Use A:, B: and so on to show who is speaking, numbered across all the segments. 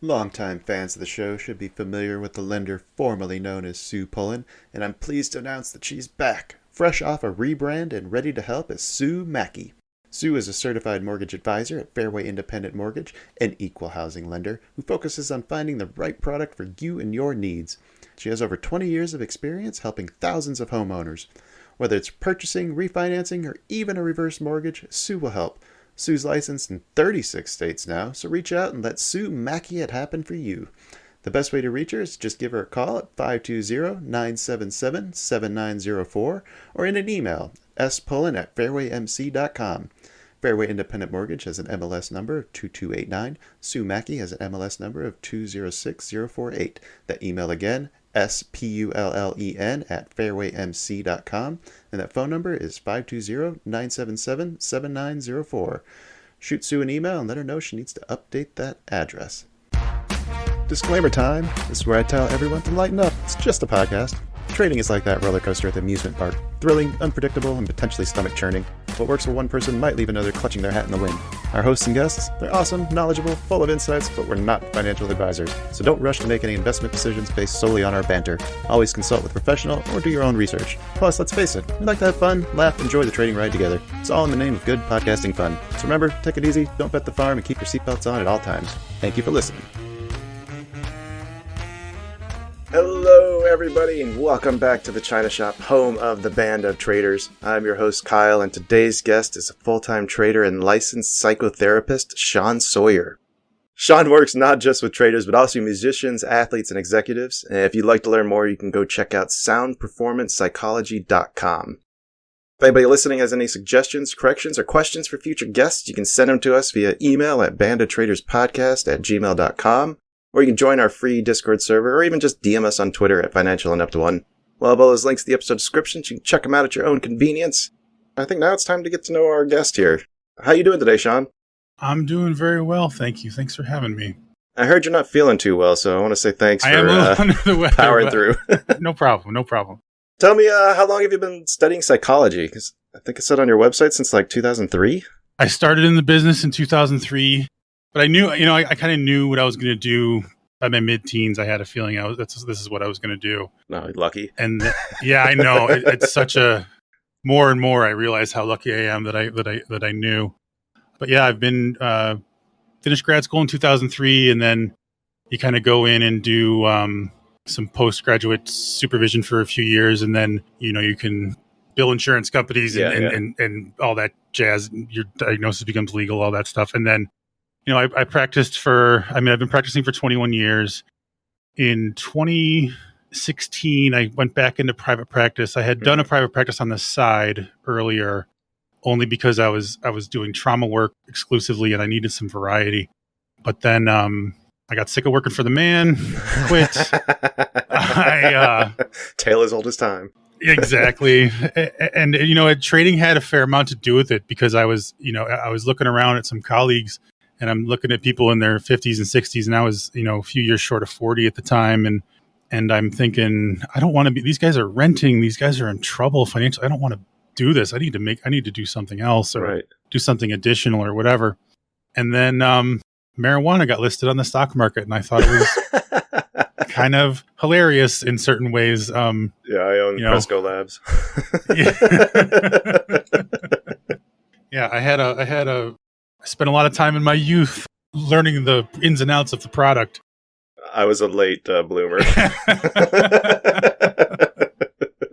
A: Longtime fans of the show should be familiar with the lender formerly known as Sue Pullen, and I'm pleased to announce that she's back, fresh off a rebrand and ready to help as Sue Mackey. Sue is a certified mortgage advisor at Fairway Independent Mortgage, an equal housing lender who focuses on finding the right product for you and your needs. She has over 20 years of experience helping thousands of homeowners. Whether it's purchasing, refinancing, or even a reverse mortgage, Sue will help. Sue's licensed in 36 states now, so reach out and let Sue Mackey it happen for you. The best way to reach her is just give her a call at 520-977-7904 or in an email, spullen@fairwaymc.com. Fairway Independent Mortgage has an MLS number of 2289. Sue Mackey has an MLS number of 206048. That email again, spullen@fairwaymc.com, and that phone number is 520-977-7904. Shoot Sue an email and let her know she needs to update that address. Disclaimer time. This is where I tell everyone to lighten up. It's just a podcast. Trading is like that roller coaster at the amusement park. Thrilling, unpredictable, and potentially stomach-churning. What works for one person might leave another clutching their hat in the wind. Our hosts and guests, they're awesome, knowledgeable, full of insights, but we're not financial advisors. So don't rush to make any investment decisions based solely on our banter. Always consult with a professional or do your own research. Plus, let's face it, we like to have fun, laugh, enjoy the trading ride together. It's all in the name of good podcasting fun. So remember, take it easy, don't bet the farm, and keep your seatbelts on at all times. Thank you for listening. Hello, everybody, and welcome back to the China Shop, home of the Band of Traders. I'm your host, Kyle, and today's guest is a full-time trader and licensed psychotherapist, Sean Sawyer. Sean works not just with traders, but also musicians, athletes, and executives. And if you'd like to learn more, you can go check out soundperformancepsychology.com. If anybody listening has any suggestions, corrections, or questions for future guests, you can send them to us via email at bandoftraderspodcast@gmail.com. Or you can join our free Discord server, or even just DM us on Twitter at financialandup1. We'll have all those links in the episode description, so you can check them out at your own convenience. I think now it's time to get to know our guest here. How you doing today, Sean?
B: I'm doing very well, thank you. Thanks for having me.
A: I heard you're not feeling too well, so I want to say thanks
B: I am a little under the weather,
A: powering through.
B: No problem.
A: Tell me, how long have you been studying psychology? Because I think it said on your website since like 2003.
B: I started in the business in 2003. But I knew, I kind of knew what I was going to do by my mid-teens. I had a feeling this is what I was going to do.
A: No, lucky.
B: And yeah, I know it's such a more and more I realize how lucky I am that I knew. But yeah, I've been finished grad school in 2003, and then you kind of go in and do some postgraduate supervision for a few years, and then you can bill insurance companies and all that jazz. Your diagnosis becomes legal, all that stuff, and then. I practiced I've been practicing for 21 years. In 2016, I went back into private practice. I had done a private practice on the side earlier, only because I was doing trauma work exclusively and I needed some variety. But then I got sick of working for the man, quit.
A: Tale as old as time.
B: Exactly. And trading had a fair amount to do with it, because I was looking around at some colleagues. And I'm looking at people in their 50s and 60s, and I was, a few years short of 40 at the time. And I'm thinking, I don't want to be, these guys are renting, these guys are in trouble financially. I don't want to do this. I need to do something else, or do something additional or whatever. And then marijuana got listed on the stock market, and I thought it was kind of hilarious in certain ways.
A: I own Cresco Labs.
B: Yeah, I spent a lot of time in my youth learning the ins and outs of the product.
A: I was a late bloomer.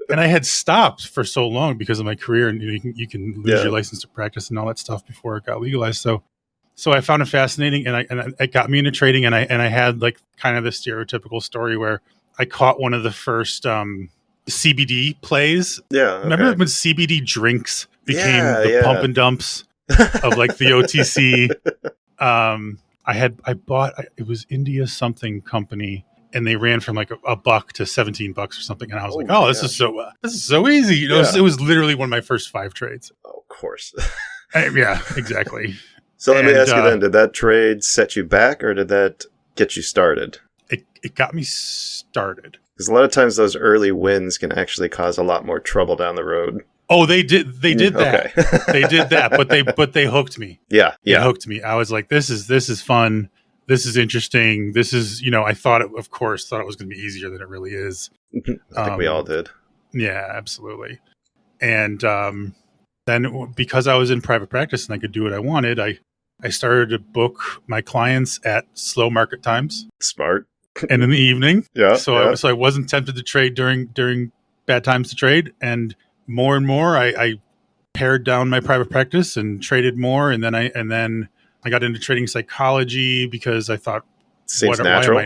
B: And I had stopped for so long because of my career, and you can lose your license to practice and all that stuff before it got legalized. So I found it fascinating, and it got me into trading, and I had like kind of the stereotypical story where I caught one of the first CBD plays.
A: Yeah. Okay.
B: Remember when CBD drinks became the pump and dumps of like the OTC? It was India something company, and they ran from like $1 to $17 or something, and I was this is so easy. It was literally one of my first 5 trades.
A: Oh, of course.
B: Yeah, exactly.
A: So let me ask you then, did that trade set you back, or did that get you started?
B: It got me started.
A: Because a lot of times those early wins can actually cause a lot more trouble down the road.
B: Oh, they did that. Okay. They did that, but they hooked me.
A: Yeah.
B: They hooked me. I was like, this is fun. this is interesting. This is, I thought it was going to be easier than it really is.
A: I think we all did.
B: Yeah, absolutely. And then because I was in private practice and I could do what I wanted, I started to book my clients at slow market times.
A: Smart.
B: And in the evening.
A: Yeah.
B: So I wasn't tempted to trade during bad times to trade. And more, I pared down my private practice and traded more. And then I got into trading psychology because I thought,
A: seems natural.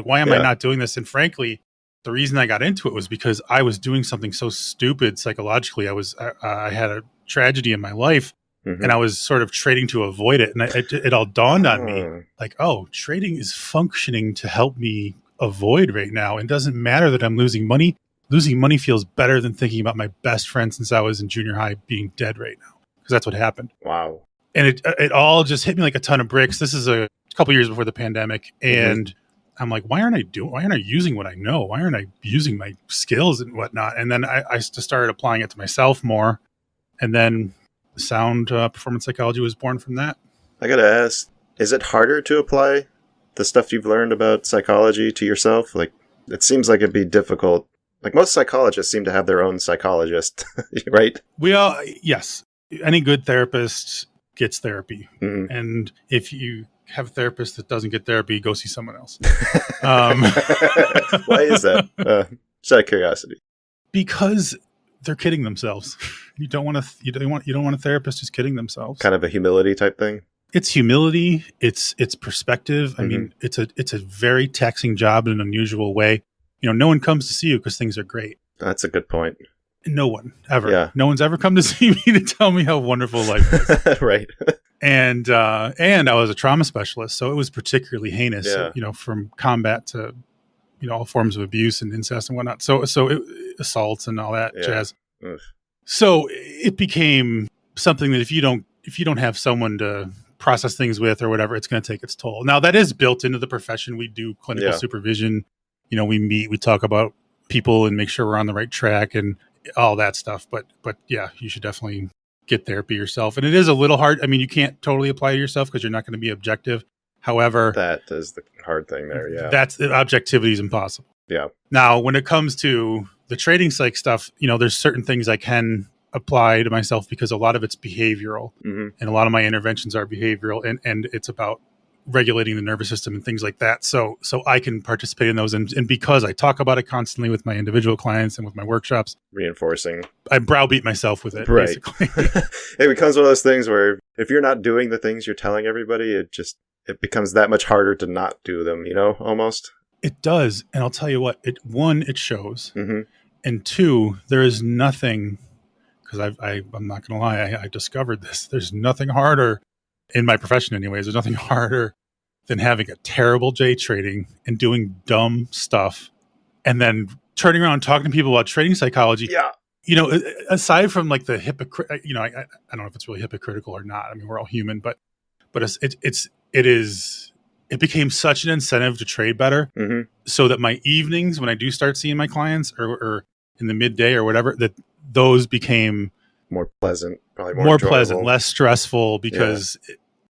B: Why am I not doing this? And frankly, the reason I got into it was because I was doing something so stupid psychologically. I had a tragedy in my life, and I was sort of trading to avoid it. And it all dawned on me, like, oh, trading is functioning to help me avoid right now. It doesn't matter that I'm losing money. Losing money feels better than thinking about my best friend since I was in junior high being dead right now, because that's what happened.
A: Wow.
B: And it all just hit me like a ton of bricks. This is a couple years before the pandemic, and I'm like, why aren't I using what I know? Why aren't I using my skills and whatnot? And then I started applying it to myself more, and then sound performance psychology was born from that.
A: I gotta ask, is it harder to apply the stuff you've learned about psychology to yourself? Like, it seems like it'd be difficult. Like, most psychologists seem to have their own psychologist, right?
B: Yes. Any good therapist gets therapy. And if you have a therapist that doesn't get therapy, go see someone else.
A: Why is that? Just out of curiosity.
B: Because they're kidding themselves. You don't want a therapist who's kidding themselves.
A: Kind of a humility type thing.
B: It's humility. It's perspective. I mean, it's a very taxing job in an unusual way. No one comes to see you because things are great.
A: That's a good point.
B: No one ever.
A: Yeah.
B: No one's ever come to see me to tell me how wonderful life is.
A: Right.
B: And I was a trauma specialist, so it was particularly heinous.
A: Yeah.
B: From combat to all forms of abuse and incest and whatnot. So assaults and all that jazz.
A: Oof.
B: So it became something that if you don't have someone to process things with or whatever, it's going to take its toll. Now that is built into the profession. We do clinical supervision. We meet, we talk about people and make sure we're on the right track and all that stuff. But yeah, you should definitely get therapy yourself. And it is a little hard. I mean, you can't totally apply to yourself because you're not going to be objective. However,
A: that is the hard thing there. Yeah.
B: Objectivity is impossible.
A: Yeah.
B: Now, when it comes to the trading psych stuff, there's certain things I can apply to myself because a lot of it's behavioral and a lot of my interventions are behavioral and it's about regulating the nervous system and things like that. So I can participate in those. And because I talk about it constantly with my individual clients and with my workshops,
A: reinforcing,
B: I browbeat myself with it.
A: Right.
B: Basically.
A: It becomes one of those things where if you're not doing the things you're telling everybody, it becomes that much harder to not do them, almost.
B: It does. And I'll tell you what, it shows. And two, there is nothing, because I'm not going to lie, I discovered this. There's nothing harder in my profession anyways. There's nothing harder than having a terrible day trading and doing dumb stuff and then turning around and talking to people about trading psychology.
A: Yeah.
B: Aside from like the hypocrite, I don't know if it's really hypocritical or not. I mean, we're all human, but it became such an incentive to trade better so that my evenings when I do start seeing my clients or in the midday or whatever, that those became
A: more pleasant, probably
B: more pleasant, less stressful, because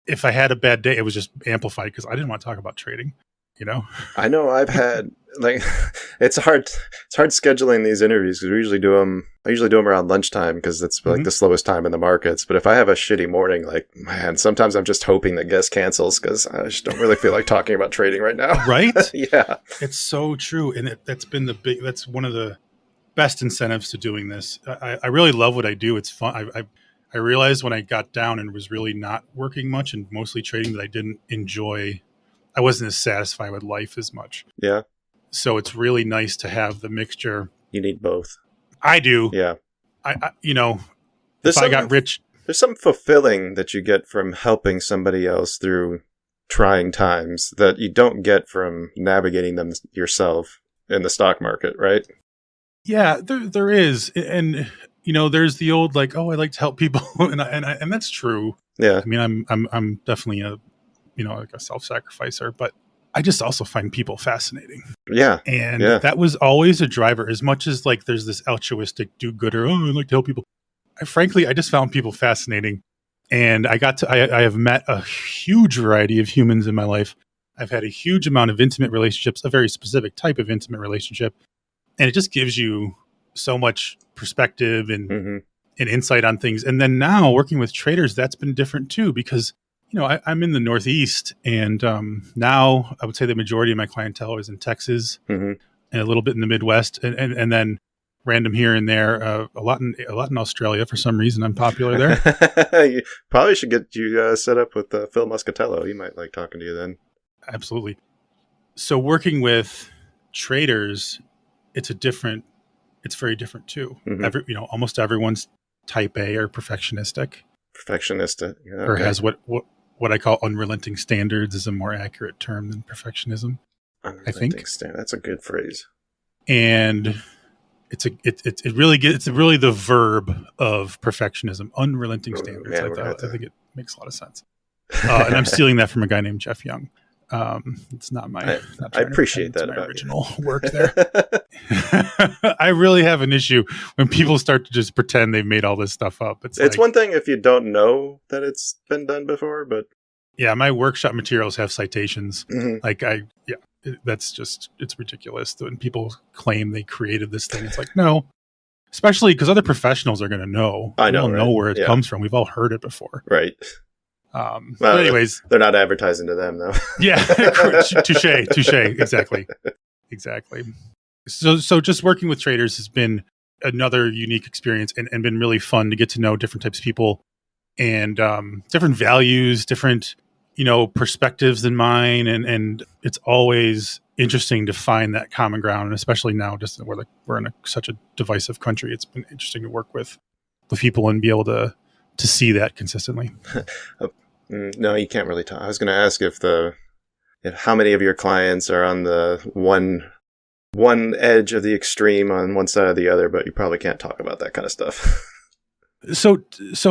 B: if I had a bad day, it was just amplified because I didn't want to talk about trading,
A: I know I've had it's hard scheduling these interviews because I usually do them around lunchtime because it's like the slowest time in the markets. But if I have a shitty morning, like, man, sometimes I'm just hoping that guest cancels because I just don't really feel like talking about trading right now.
B: Right?
A: Yeah.
B: It's so true. And that's one of the best incentives to doing this. I really love what I do. It's fun. I realized when I got down and was really not working much and mostly trading that I didn't enjoy. I wasn't as satisfied with life as much.
A: Yeah.
B: So it's really nice to have the mixture.
A: You need both.
B: I do.
A: Yeah.
B: If I got rich.
A: There's something fulfilling that you get from helping somebody else through trying times that you don't get from navigating them yourself in the stock market, right?
B: Yeah, there is. And, there's the old, like, oh, I like to help people. and that's true.
A: Yeah.
B: I mean, I'm definitely like a self-sacrificer, but I just also find people fascinating.
A: Yeah.
B: And that was always a driver, as much as like there's this altruistic do-gooder, oh, I like to help people. I just found people fascinating And I have met a huge variety of humans in my life. I've had a huge amount of intimate relationships, a very specific type of intimate relationship. And it just gives you so much perspective and insight on things. And then now working with traders, that's been different too, because, I'm in the Northeast, and now I would say the majority of my clientele is in Texas and a little bit in the Midwest, and then random here and there, a lot in Australia. For some reason, I'm popular there.
A: You probably should get you set up with Phil Muscatello. He might like talking to you then.
B: Absolutely. So working with traders, it's very different too. Almost everyone's type A or perfectionistic.
A: Perfectionistic. Yeah,
B: or has what I call unrelenting standards is a more accurate term than perfectionism. I think.
A: That's a good phrase.
B: And it's really the verb of perfectionism, unrelenting standards.
A: Yeah,
B: I think it makes a lot of sense. And I'm stealing that from a guy named Jeff Young. It's not my.
A: I appreciate that
B: my
A: about
B: original
A: you.
B: work there. I really have an issue when people start to just pretend they've made all this stuff up. It's like,
A: one thing if you don't know that it's been done before, but
B: yeah, my workshop materials have citations. It's ridiculous when people claim they created this thing. It's like, no, especially because other professionals are going to know.
A: I know,
B: know where it comes from. We've all heard it before.
A: Right.
B: But anyways,
A: they're not advertising to them though.
B: Yeah. Touche. Exactly. So just working with traders has been another unique experience and been really fun to get to know different types of people and different values, different, perspectives than mine. And it's always interesting to find that common ground. And especially now, just we're in such a divisive country, it's been interesting to work with people and be able to see that consistently.
A: No, you can't really talk. I was going to ask if how many of your clients are on the one edge of the extreme on one side or the other, but you probably can't talk about that kind of stuff.
B: So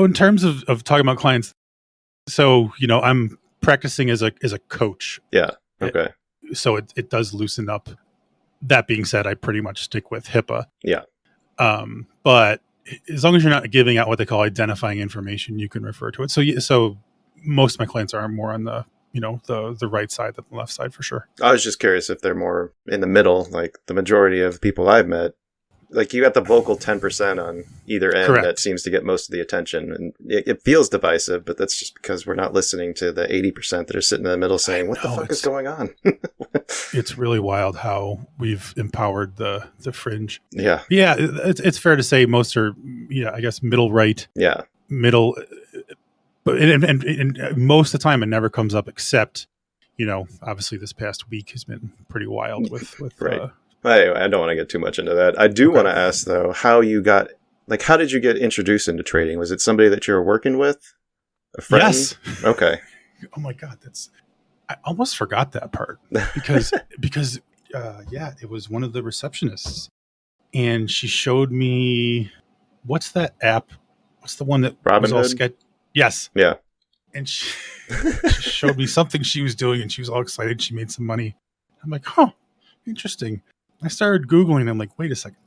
B: in terms of talking about clients, I'm practicing as a coach.
A: Yeah. Okay.
B: So it does loosen up. That being said, I pretty much stick with HIPAA.
A: Yeah.
B: But as long as you're not giving out what they call identifying information, you can refer to it. So most of my clients are more on the the right side than the left side for sure.
A: I was just curious if they're more in the middle, like the majority of people I've met. Like you got the vocal 10% on either end. Correct. That seems to get most of the attention, and it feels divisive, but that's just because we're not listening to the 80% that are sitting in the middle saying, "What the fuck is going on?"
B: It's really wild how we've empowered the fringe.
A: Yeah,
B: it's fair to say most are, I guess middle right.
A: Yeah,
B: middle, but and most of the time it never comes up except, obviously this past week has been pretty wild with
A: right. I don't want to get too much into that. I do want to ask, though, how did you get introduced into trading? Was it somebody that you were working with? A friend?
B: Yes.
A: Okay.
B: Oh my God. I almost forgot that part because it was one of the receptionists and she showed me, what's that app? What's the one that was all sketch? Yes.
A: Yeah.
B: And she showed me something she was doing and she was all excited. She made some money. I'm like, interesting. I started Googling and I'm like, wait a second,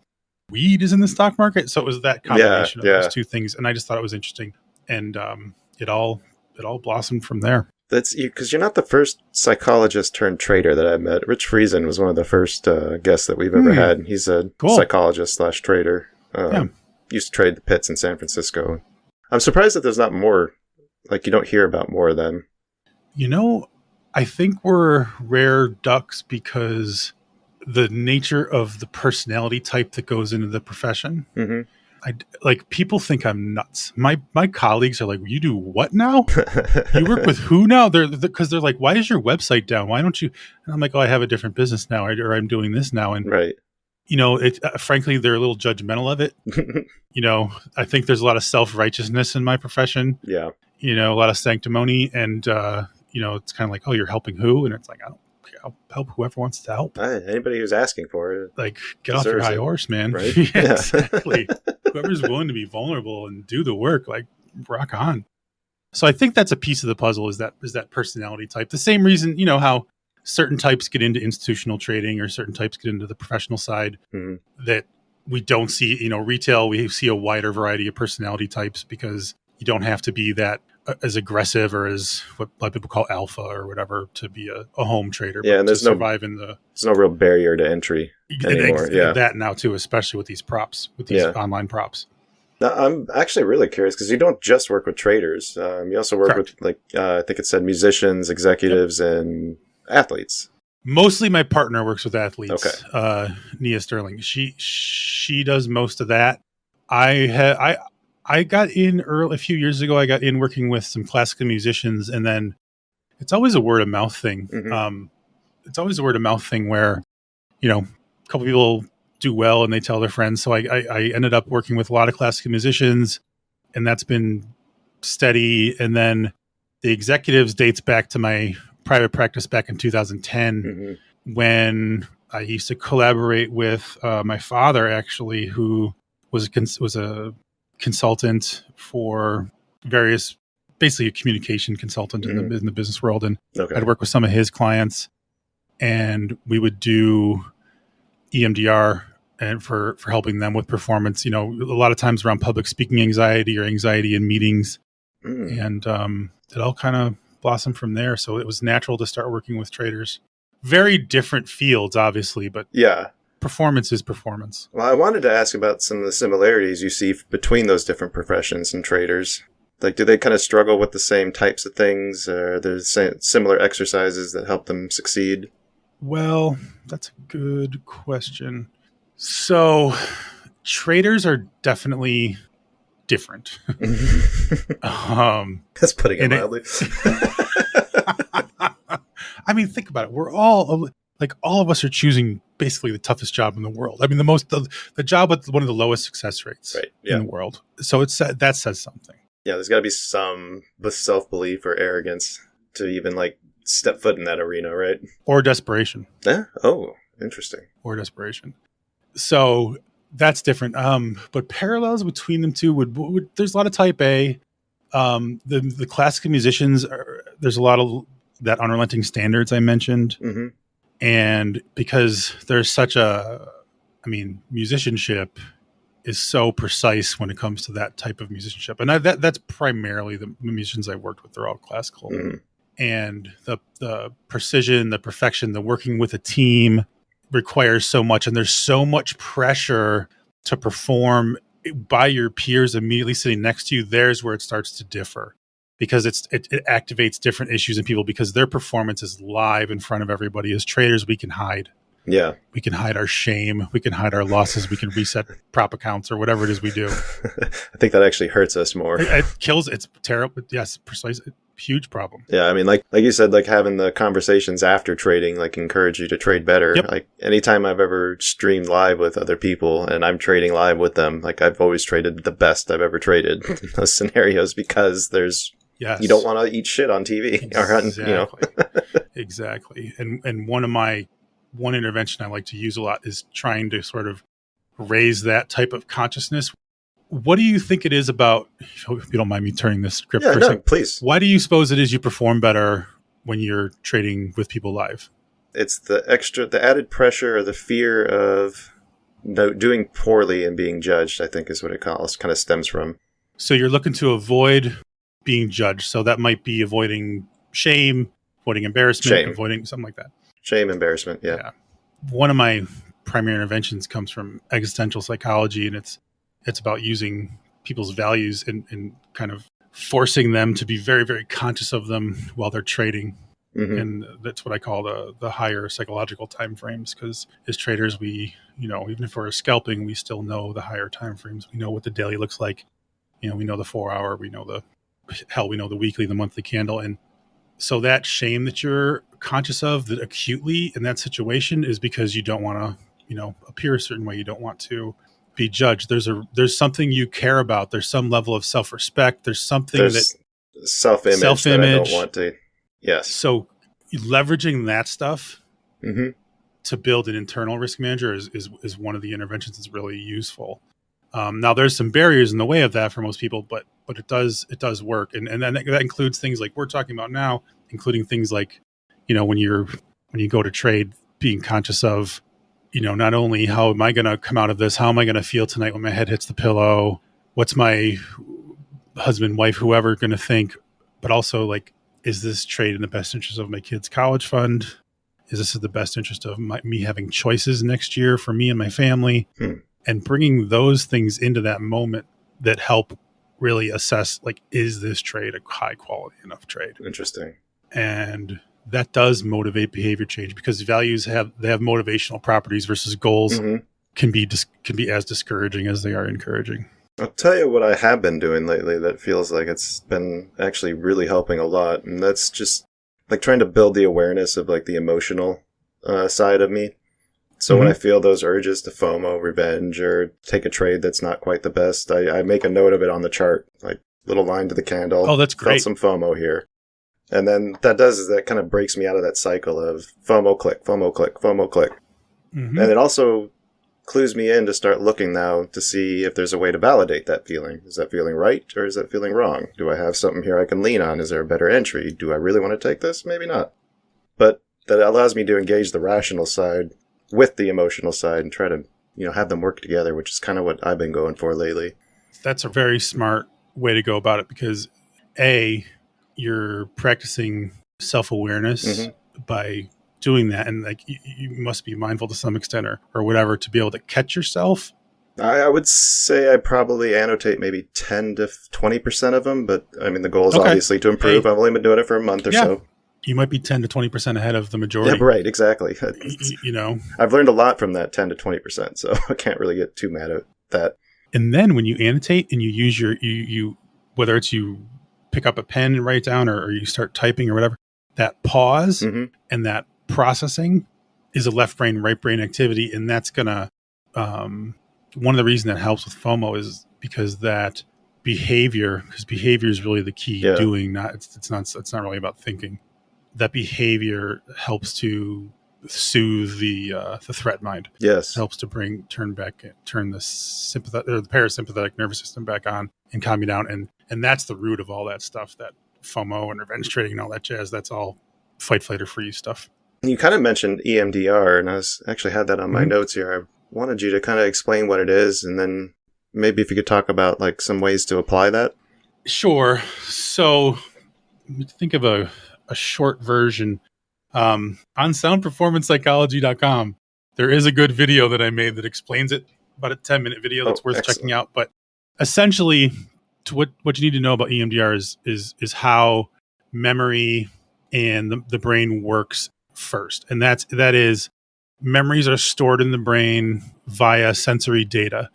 B: weed is in the stock market? So it was that combination of those two things. And I just thought it was interesting. And it all blossomed from there.
A: That's because you're not the first psychologist turned trader that I've met. Rich Friesen was one of the first guests that we've ever had. He's a psychologist / trader. Used to trade the pits in San Francisco. I'm surprised that there's not more, like you don't hear about more of them.
B: I think we're rare ducks because the nature of the personality type that goes into the profession. Mm-hmm. People think I'm nuts. My colleagues are like, you do what now? You work with who now? Because they're like, why is your website down? Why don't you? And I'm like, I have a different business now, or I'm doing this now. And
A: right.
B: Frankly, they're a little judgmental of it. I think there's a lot of self-righteousness in my profession.
A: Yeah.
B: A lot of sanctimony and, it's kind of like, oh, you're helping who? And it's like, I'll help whoever wants to help.
A: Anybody who's asking for it.
B: Like, get off your high horse, man.
A: Right?
B: Yeah, exactly. Whoever's willing to be vulnerable and do the work, like, rock on. So I think that's a piece of the puzzle is that personality type. The same reason, how certain types get into institutional trading or certain types get into the professional side that we don't see, retail, we see a wider variety of personality types because you don't have to be that as aggressive or as what a lot of people call alpha or whatever to be a home trader.
A: Yeah,
B: but
A: and
B: to survive in the
A: there's no real barrier to entry anymore. Yeah,
B: that now too, especially with these props, with these online props.
A: Now, I'm actually really curious because you don't just work with traders. You also work
B: Correct.
A: with I think it said musicians, executives, and athletes.
B: Mostly my partner works with athletes.
A: Okay.
B: Nia Sterling. She does most of that. I got in early a few years ago. I got in working with some classical musicians, and then it's always a word of mouth thing.
A: Mm-hmm.
B: It's always a word of mouth thing where, a couple people do well and they tell their friends. So I ended up working with a lot of classical musicians, and that's been steady. And then the executives dates back to my private practice back in 2010,
A: Mm-hmm.
B: when I used to collaborate with my father, actually, who was a consultant for various, basically a communication consultant
A: Mm-hmm.
B: in the business world. And
A: Okay.
B: I'd work with some of his clients, and we would do EMDR and for helping them with performance, a lot of times around public speaking anxiety or anxiety in meetings.
A: Mm.
B: And it all kind of blossomed from there. So it was natural to start working with traders. Very different fields, obviously, but
A: Yeah.
B: performance is performance.
A: Well, I wanted to ask about some of the similarities you see between those different professions and traders. Like, do they kind of struggle with the same types of things? Or are there similar exercises that help them succeed?
B: Well, that's a good question. So traders are definitely different.
A: That's putting it mildly.
B: I mean, think about it. We're all of us are choosing basically the toughest job in the world. I mean, the job with one of the lowest success rates in the world. So that says something.
A: Yeah, there's got to be some self-belief or arrogance to even step foot in that arena, right?
B: Or desperation.
A: Yeah. Oh, interesting.
B: Or desperation. So that's different. But parallels between them two would there's a lot of type A. The classical musicians there's a lot of that unrelenting standards I mentioned.
A: Mm-hmm.
B: And because there's musicianship is so precise when it comes to that type of musicianship. And that's primarily the musicians I worked with. They're all classical.
A: Mm-hmm.
B: And the precision, the perfection, the working with a team requires so much. And there's so much pressure to perform by your peers immediately sitting next to you. There's where it starts to differ, because it activates different issues in people because their performance is live in front of everybody. As traders, we can hide. Yeah. We can hide our shame. We can hide our losses. We can reset prop accounts or whatever it is we do.
A: I think that actually hurts us more.
B: It kills. It's terrible. Yes, precisely. Huge problem.
A: Yeah, I mean, like you said, having the conversations after trading, encourage you to trade better. Yep. Anytime I've ever streamed live with other people and I'm trading live with them, I've always traded the best I've ever traded in those scenarios, because you don't want to eat shit on TV.
B: Exactly. Exactly. And one intervention I like to use a lot is trying to sort of raise that type of consciousness. What do you think it is about, if you don't mind me turning this script for a second,
A: please.
B: Why do you suppose it is you perform better when you're trading with people live?
A: It's the added pressure or the fear of doing poorly and being judged, I think is what it kind of stems from.
B: So you're looking to avoid being judged. So that might be avoiding shame, avoiding embarrassment, avoiding something like that.
A: Shame, embarrassment, yeah.
B: One of my primary interventions comes from existential psychology, and it's about using people's values and kind of forcing them to be very, very conscious of them while they're trading. Mm-hmm. And that's what I call the higher psychological time frames, because as traders, we, even if we're scalping, we still know the higher time frames. We know what the daily looks like. We know the 4 hour, we know the weekly, the monthly candle. And so that shame that you're conscious of that acutely in that situation is because you don't want to, appear a certain way. You don't want to be judged. There's something you care about. There's some level of self-respect. There's something
A: self-image that I don't want to. Yes.
B: So leveraging that stuff
A: mm-hmm.
B: to build an internal risk manager is one of the interventions that's really useful. Now there's some barriers in the way of that for most people, but it does work. And then that includes things like we're talking about now, including things like, when you go to trade, being conscious of, not only how am I going to come out of this, how am I going to feel tonight when my head hits the pillow? What's my husband, wife, whoever going to think? but also like, is this trade in the best interest of my kid's college fund? Is this in the best interest of me having choices next year for me and my family? And bringing those things into that moment that help really assess, like, is this trade a high quality enough trade?
A: Interesting.
B: And that does motivate behavior change, because values have motivational properties versus goals can be as discouraging as they are encouraging.
A: I'll tell you what I have been doing lately that feels like it's been actually really helping a lot. And that's just like trying to build the awareness of like the emotional side of me. So when I feel those urges to FOMO, revenge, or take a trade that's not quite the best, I make a note of it on the chart, like little line to the candle.
B: Oh, that's great.
A: Felt some FOMO here. And then that does is that kind of breaks me out of that cycle of FOMO click, FOMO click, FOMO click. And it also clues me in to start looking now to see if there's a way to validate that feeling. Is that feeling right, or is that feeling wrong? Do I have something here I can lean on? Is there a better entry? Do I really want to take this? Maybe not. But that allows me to engage the rational side with the emotional side and try to, have them work together, which is kind of what I've been going for lately.
B: That's a very smart way to go about it, because A, you're practicing self-awareness by doing that. And like, you must be mindful to some extent or whatever to be able to catch yourself.
A: I would say I probably annotate maybe 10 to 20% of them, but I mean, the goal is obviously to improve. I've only been doing it for a month or so.
B: You might be 10 to 20% ahead of the majority.
A: Yeah, right, exactly. I've learned a lot from that 10 to 20%, so I can't really get too mad at that.
B: And then when you annotate and you use you whether it's you pick up a pen and write down, or you start typing or whatever, that pause and that processing is a left brain, right brain activity. And that's going to, one of the reasons that helps with FOMO is because that behavior is really the key. Doing, it's not really about thinking. That behavior helps to soothe the threat mind.
A: Yes,
B: it helps to turn the sympathetic or the parasympathetic nervous system back on and calm you down. And that's the root of all that stuff. That FOMO and revenge trading and all that jazz. That's all fight, flight, or freeze stuff.
A: You kind of mentioned EMDR, and I actually had that on my notes here. I wanted you to kind of explain what it is, and then maybe if you could talk about like some ways to apply that.
B: Sure. So think of a short version. On soundperformancepsychology.com, there is a good video that I made that explains it, about a 10-minute video that's worth checking out. But essentially, what you need to know about EMDR is how memory and the brain works first. And that is memories are stored in the brain via sensory data.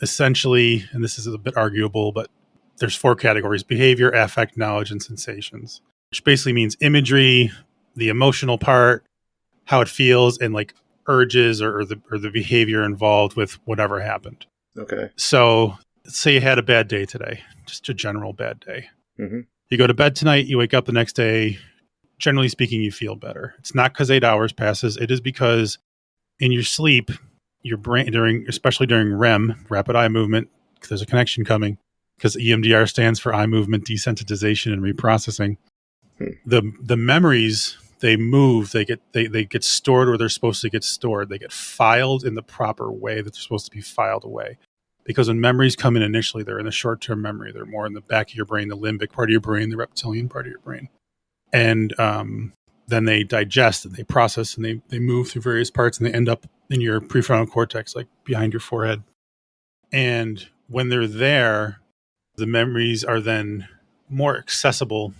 B: Essentially, and this is a bit arguable, but there's 4 categories: behavior, affect, knowledge, and sensations, which basically means imagery, the emotional part, how it feels, and like urges or the behavior involved with whatever happened.
A: Okay.
B: So let's say you had a bad day today, just a general bad day. You go to bed tonight, you wake up the next day, generally speaking, you feel better. It's not because 8 hours passes. It is because in your sleep, your brain, especially during REM, rapid eye movement, because there's a connection coming, because EMDR stands for eye movement desensitization and reprocessing. The memories, they move, they get stored where they're supposed to get stored. They get filed in the proper way that they're supposed to be filed away. Because when memories come in initially, they're in the short-term memory. They're more in the back of your brain, the limbic part of your brain, the reptilian part of your brain. And then they digest and they process and they move through various parts and they end up in your prefrontal cortex, like behind your forehead. And when they're there, the memories are then more accessible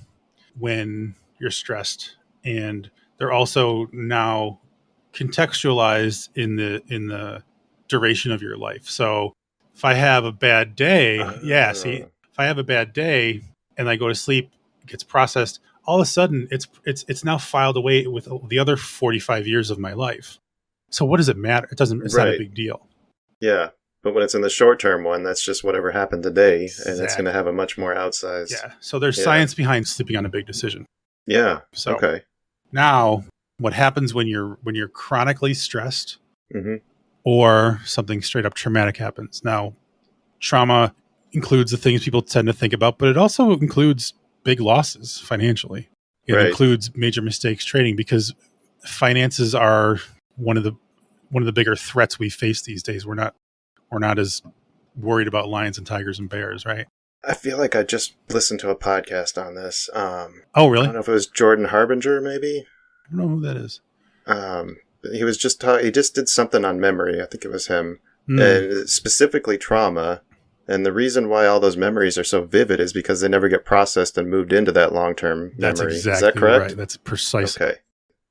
B: when you're stressed. And they're also now contextualized in the duration of your life. So if I have a bad day, if I have a bad day and I go to sleep, it gets processed, all of a sudden it's now filed away with the other 45 years of my life. So what does it matter? It's not a big deal.
A: Yeah. But when it's in the short-term one, that's just whatever happened today, and it's going to have a much more outsized...
B: Yeah, so there's science behind sleeping on a big decision.
A: Yeah,
B: so
A: okay.
B: Now, what happens when you're chronically stressed or something straight-up traumatic happens? Now, trauma includes the things people tend to think about, but it also includes big losses financially. It includes major mistakes trading, because finances are one of the bigger threats we face these days. We're not as worried about lions and tigers and bears, right?
A: I feel like I just listened to a podcast on this.
B: Oh,
A: I
B: really?
A: don't know if it was Jordan Harbinger, maybe.
B: I don't know who that is.
A: He was just he just did something on memory. I think it was him,
B: Mm,
A: and specifically trauma. And the reason why all those memories are so vivid is because they never get processed and moved into that long-term
B: that's
A: memory.
B: exactly
A: Is that correct?
B: right. That's precisely.
A: Okay.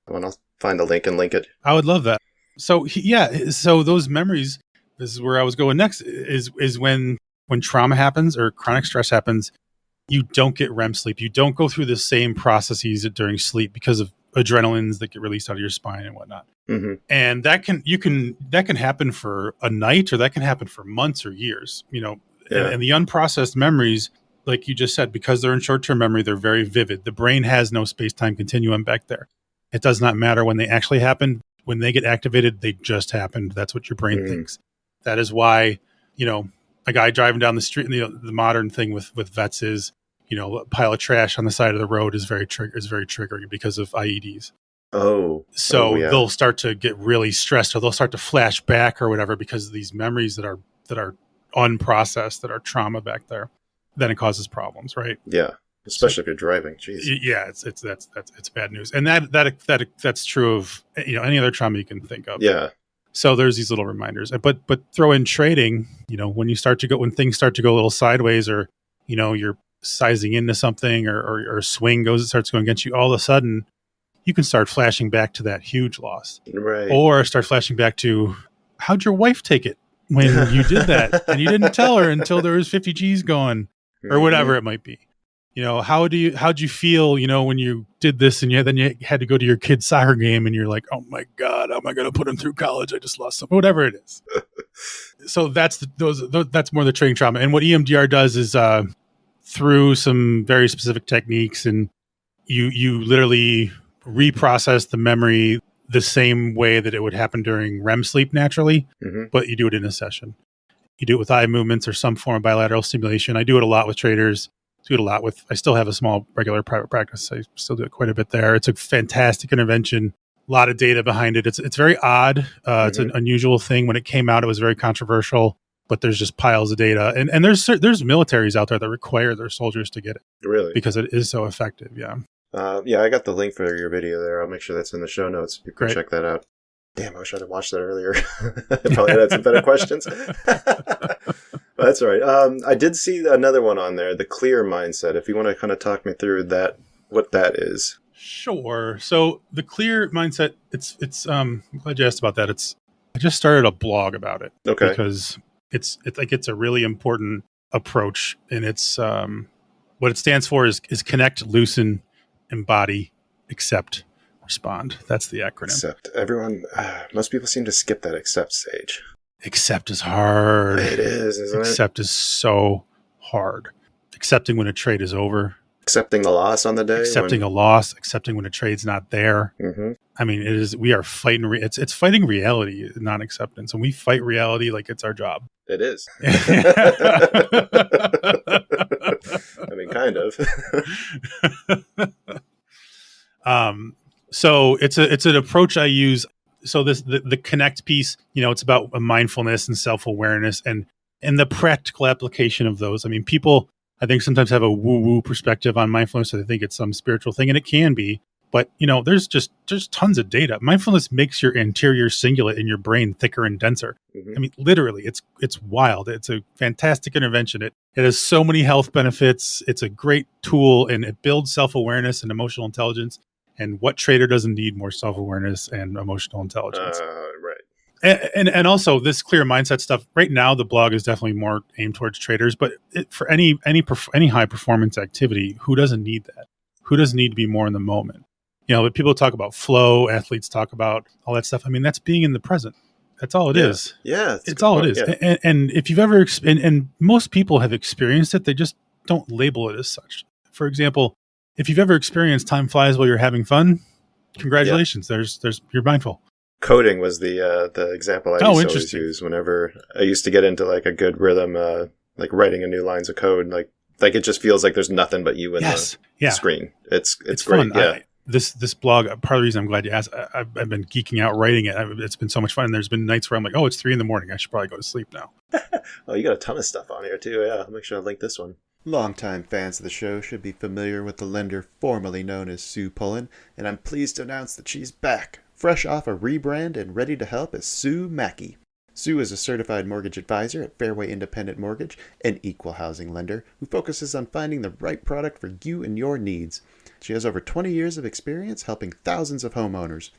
A: Well, I'll find the link and link it.
B: I would love that. So so those memories, this is where I was going next, is when trauma happens or chronic stress happens, you don't get REM sleep. You don't go through the same processes during sleep because of adrenalines that get released out of your spine and whatnot.
A: Mm-hmm.
B: And that can happen for a night, or that can happen for months or years. And the unprocessed memories, like you just said, because they're in short-term memory, they're very vivid. The brain has no space-time continuum back there. It does not matter when they actually happen. When they get activated, they just happened. That's what your brain thinks. That is why, a guy driving down the street, the modern thing with vets is, a pile of trash on the side of the road is very triggering because of IEDs. So
A: yeah.
B: they'll start to get really stressed, or they'll start to flash back or whatever because of these memories that are unprocessed, that are trauma back there. Then it causes problems, right?
A: Yeah, especially if you're driving. Jeez.
B: Yeah, it's bad news, and that's true of any other trauma you can think of.
A: Yeah.
B: So there's these little reminders, but throw in trading. When things start to go a little sideways, or you're sizing into something, or a swing starts going against you, all of a sudden you can start flashing back to that huge loss,
A: Right?
B: Or start flashing back to, how'd your wife take it when you did that and you didn't tell her until there was 50 G's going, or whatever it might be. How'd you feel, when you did this and then you had to go to your kid's soccer game and you're like, oh my God, how am I going to put him through college? I just lost something, whatever it is. So that's more the training trauma. And what EMDR does is, through some very specific techniques, and you literally reprocess the memory the same way that it would happen during REM sleep naturally, but you do it in a session. You do it with eye movements or some form of bilateral stimulation. I do it a lot with traders. I still have a small regular private practice. I still do it quite a bit there. It's a fantastic intervention. A lot of data behind it. It's very odd. It's an unusual thing. When it came out, it was very controversial, but there's just piles of data. And there's militaries out there that require their soldiers to get it.
A: Really?
B: Because it is so effective. Yeah.
A: Yeah, I got the link for your video there. I'll make sure that's in the show notes. You can check that out. Damn, I wish I'd have watched that earlier. I probably had some better questions. But that's all right. I did see another one on there, the clear mindset. If you want to kind of talk me through that, what that is.
B: Sure. So the clear mindset, it's I'm glad you asked about that. I just started a blog about it.
A: Okay.
B: Because it's a really important approach, and it's what it stands for is connect, loosen, embody, accept, respond. That's the acronym.
A: Accept. Most people seem to skip that accept stage.
B: Accept is hard.
A: It is, isn't it?
B: Accept is so hard. Accepting when a trade is over.
A: Accepting the loss on the day.
B: Accepting a loss. Accepting when a trade's not there.
A: Mm-hmm.
B: I mean, we are fighting. It's fighting reality, not acceptance. And we fight reality like it's our job.
A: It is. I mean, kind of.
B: So it's an approach I use. So the connect piece, it's about mindfulness and self-awareness and the practical application of those. I mean, people, I think, sometimes have a woo-woo perspective on mindfulness. So they think it's some spiritual thing, and it can be. But, there's tons of data. Mindfulness makes your anterior cingulate in your brain thicker and denser. Mm-hmm. I mean, literally, it's wild. It's a fantastic intervention. It has so many health benefits. It's a great tool, and it builds self-awareness and emotional intelligence. And what trader doesn't need more self-awareness and emotional intelligence?
A: Right.
B: And also this clear mindset stuff. Right now, the blog is definitely more aimed towards traders. But for any high performance activity, who doesn't need that? Who doesn't need to be more in the moment? But people talk about flow. Athletes talk about all that stuff. I mean, that's being in the present. That's all it is.
A: Yeah,
B: it's all it is. Yeah. And if you've ever and most people have experienced it, they just don't label it as such. For example, if you've ever experienced time flies while you're having fun, congratulations. Yeah. There's you're mindful.
A: Coding was the example I used to always use whenever I used to get into like a good rhythm, like writing a new lines of code. Like it just feels like there's nothing but you in the screen. It's great.
B: Fun.
A: Yeah.
B: This blog, part of the reason I'm glad you asked, I've been geeking out writing it. It's been so much fun. And there's been nights where I'm like, it's 3 a.m. I should probably go to sleep now.
A: Oh, you got a ton of stuff on here too. Yeah, I'll make sure I link this one. Longtime fans of the show should be familiar with the lender formerly known as Sue Pullen, and I'm pleased to announce that she's back, fresh off a rebrand and ready to help as Sue Mackey. Sue is a certified mortgage advisor at Fairway Independent Mortgage, an equal housing lender who focuses on finding the right product for you and your needs. She has over 20 years of experience helping thousands of homeowners.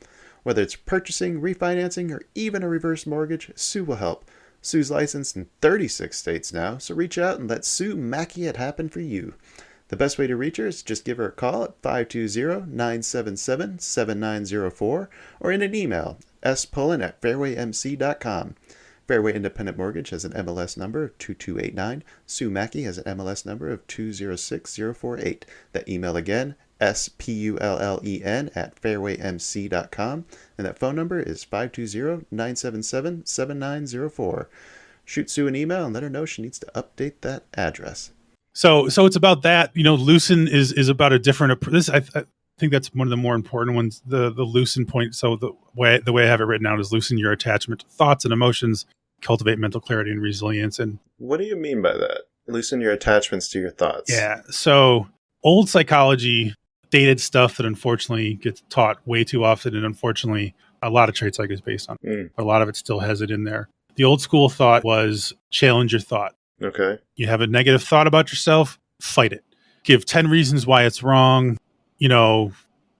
A: Whether it's purchasing, refinancing, or even a reverse mortgage, Sue will help. Sue's licensed in 36 states now, so reach out and let Sue Mackey it happen for you. The best way to reach her is just give her a call at 520-977-7904 or in an email, spullen@fairwaymc.com. Fairway Independent Mortgage has an MLS number of 2289. Sue Mackey has an MLS number of 206048. That email again, spullen@fairwaymc.com, and that phone number is 520-977-7904. Shoot Sue an email and let her know she needs to update that address.
B: So it's about that. Loosen is about a different approach. I think that's one of the more important ones. The loosen point. So the way I have it written out is loosen your attachment to thoughts and emotions, cultivate mental clarity and resilience. And
A: what do you mean by that? Loosen your attachments to your thoughts.
B: Yeah. So old psychology, dated stuff that unfortunately gets taught way too often, and unfortunately a lot of trait psych is based on. A lot of it still has it in there. The old school thought was challenge your thought.
A: Okay.
B: You have a negative thought about yourself, fight it. Give 10 reasons why it's wrong.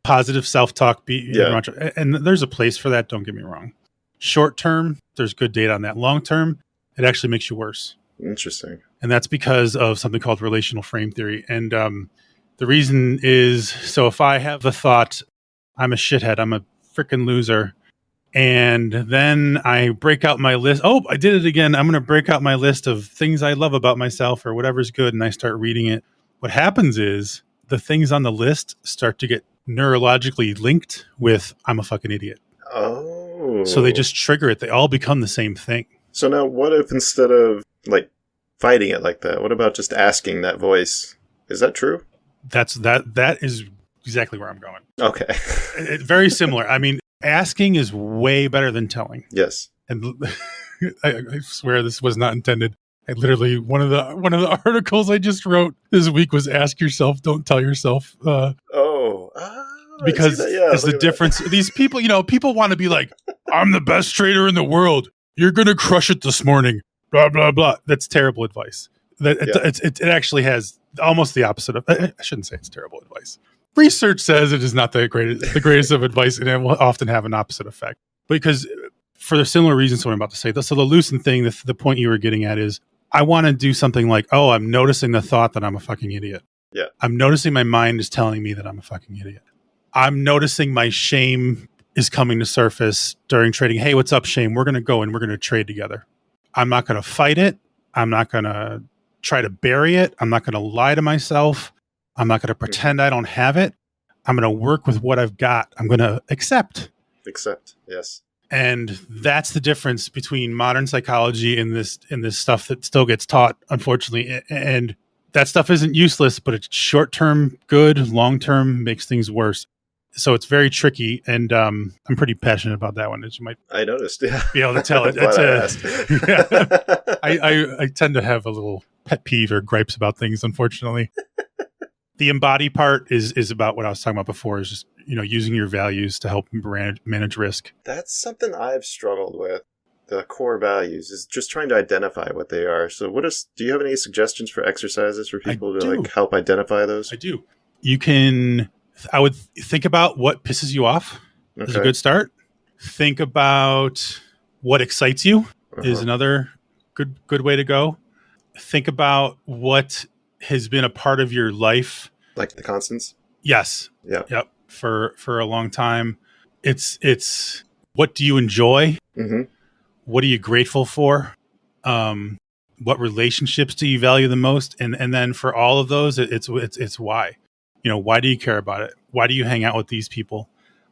B: Positive self-talk. And there's a place for that, don't get me wrong. Short term, there's good data on that. Long term, it actually makes you worse.
A: Interesting.
B: And that's because of something called relational frame theory. And the reason is, so if I have the thought, I'm a shithead, I'm a freaking loser, and then I break out my list. Oh, I did it again. I'm going to break out my list of things I love about myself or whatever's good, and I start reading it. What happens is the things on the list start to get neurologically linked with I'm a fucking idiot.
A: Oh.
B: So they just trigger it. They all become the same thing.
A: So now what if instead of fighting it like that, what about just asking that voice? Is that true?
B: That is exactly where I'm going.
A: Okay.
B: Very similar. I mean, asking is way better than telling.
A: Yes.
B: And I swear this was not intended. I literally one of the articles I just wrote this week was ask yourself, don't tell yourself. Because it's the difference. These people, people want to be like, I'm the best trader in the world. You're going to crush it this morning. Blah, blah, blah. That's terrible advice. It actually has almost the opposite of, I shouldn't say it's terrible advice. Research says it is not the greatest of advice, and it will often have an opposite effect. Because for the similar reasons what I'm about to say, so the loosen thing, the point you were getting at is, I want to do something like, I'm noticing the thought that I'm a fucking idiot.
A: Yeah.
B: I'm noticing my mind is telling me that I'm a fucking idiot. I'm noticing my shame is coming to surface during trading. Hey, what's up, shame? We're going to go and we're going to trade together. I'm not going to fight it. I'm not going to try to bury it. I'm not going to lie to myself. I'm not going to pretend I don't have it. I'm going to work with what I've got. I'm going to accept.
A: Accept, yes.
B: And that's the difference between modern psychology and this stuff that still gets taught, unfortunately. And that stuff isn't useless, but it's short-term good, long-term makes things worse. So it's very tricky, and I'm pretty passionate about that one, as you might
A: I noticed, yeah.
B: be able to tell. I tend to have a little pet peeve or gripes about things, unfortunately. The embody part is about what I was talking about before, is just using your values to help manage risk.
A: That's something I've struggled with. The core values is just trying to identify what they are. So do you have any suggestions for exercises for people to help identify those?
B: I do. I would think about what pisses you off is a good start. Think about what excites you is another good way to go. Think about what has been a part of your life.
A: Like the constants?
B: Yes.
A: Yeah.
B: Yep. For a long time. It's what do you enjoy? Mm-hmm. What are you grateful for? What relationships do you value the most? And then for all of those, it's why. Why do you care about it? Why do you hang out with these people?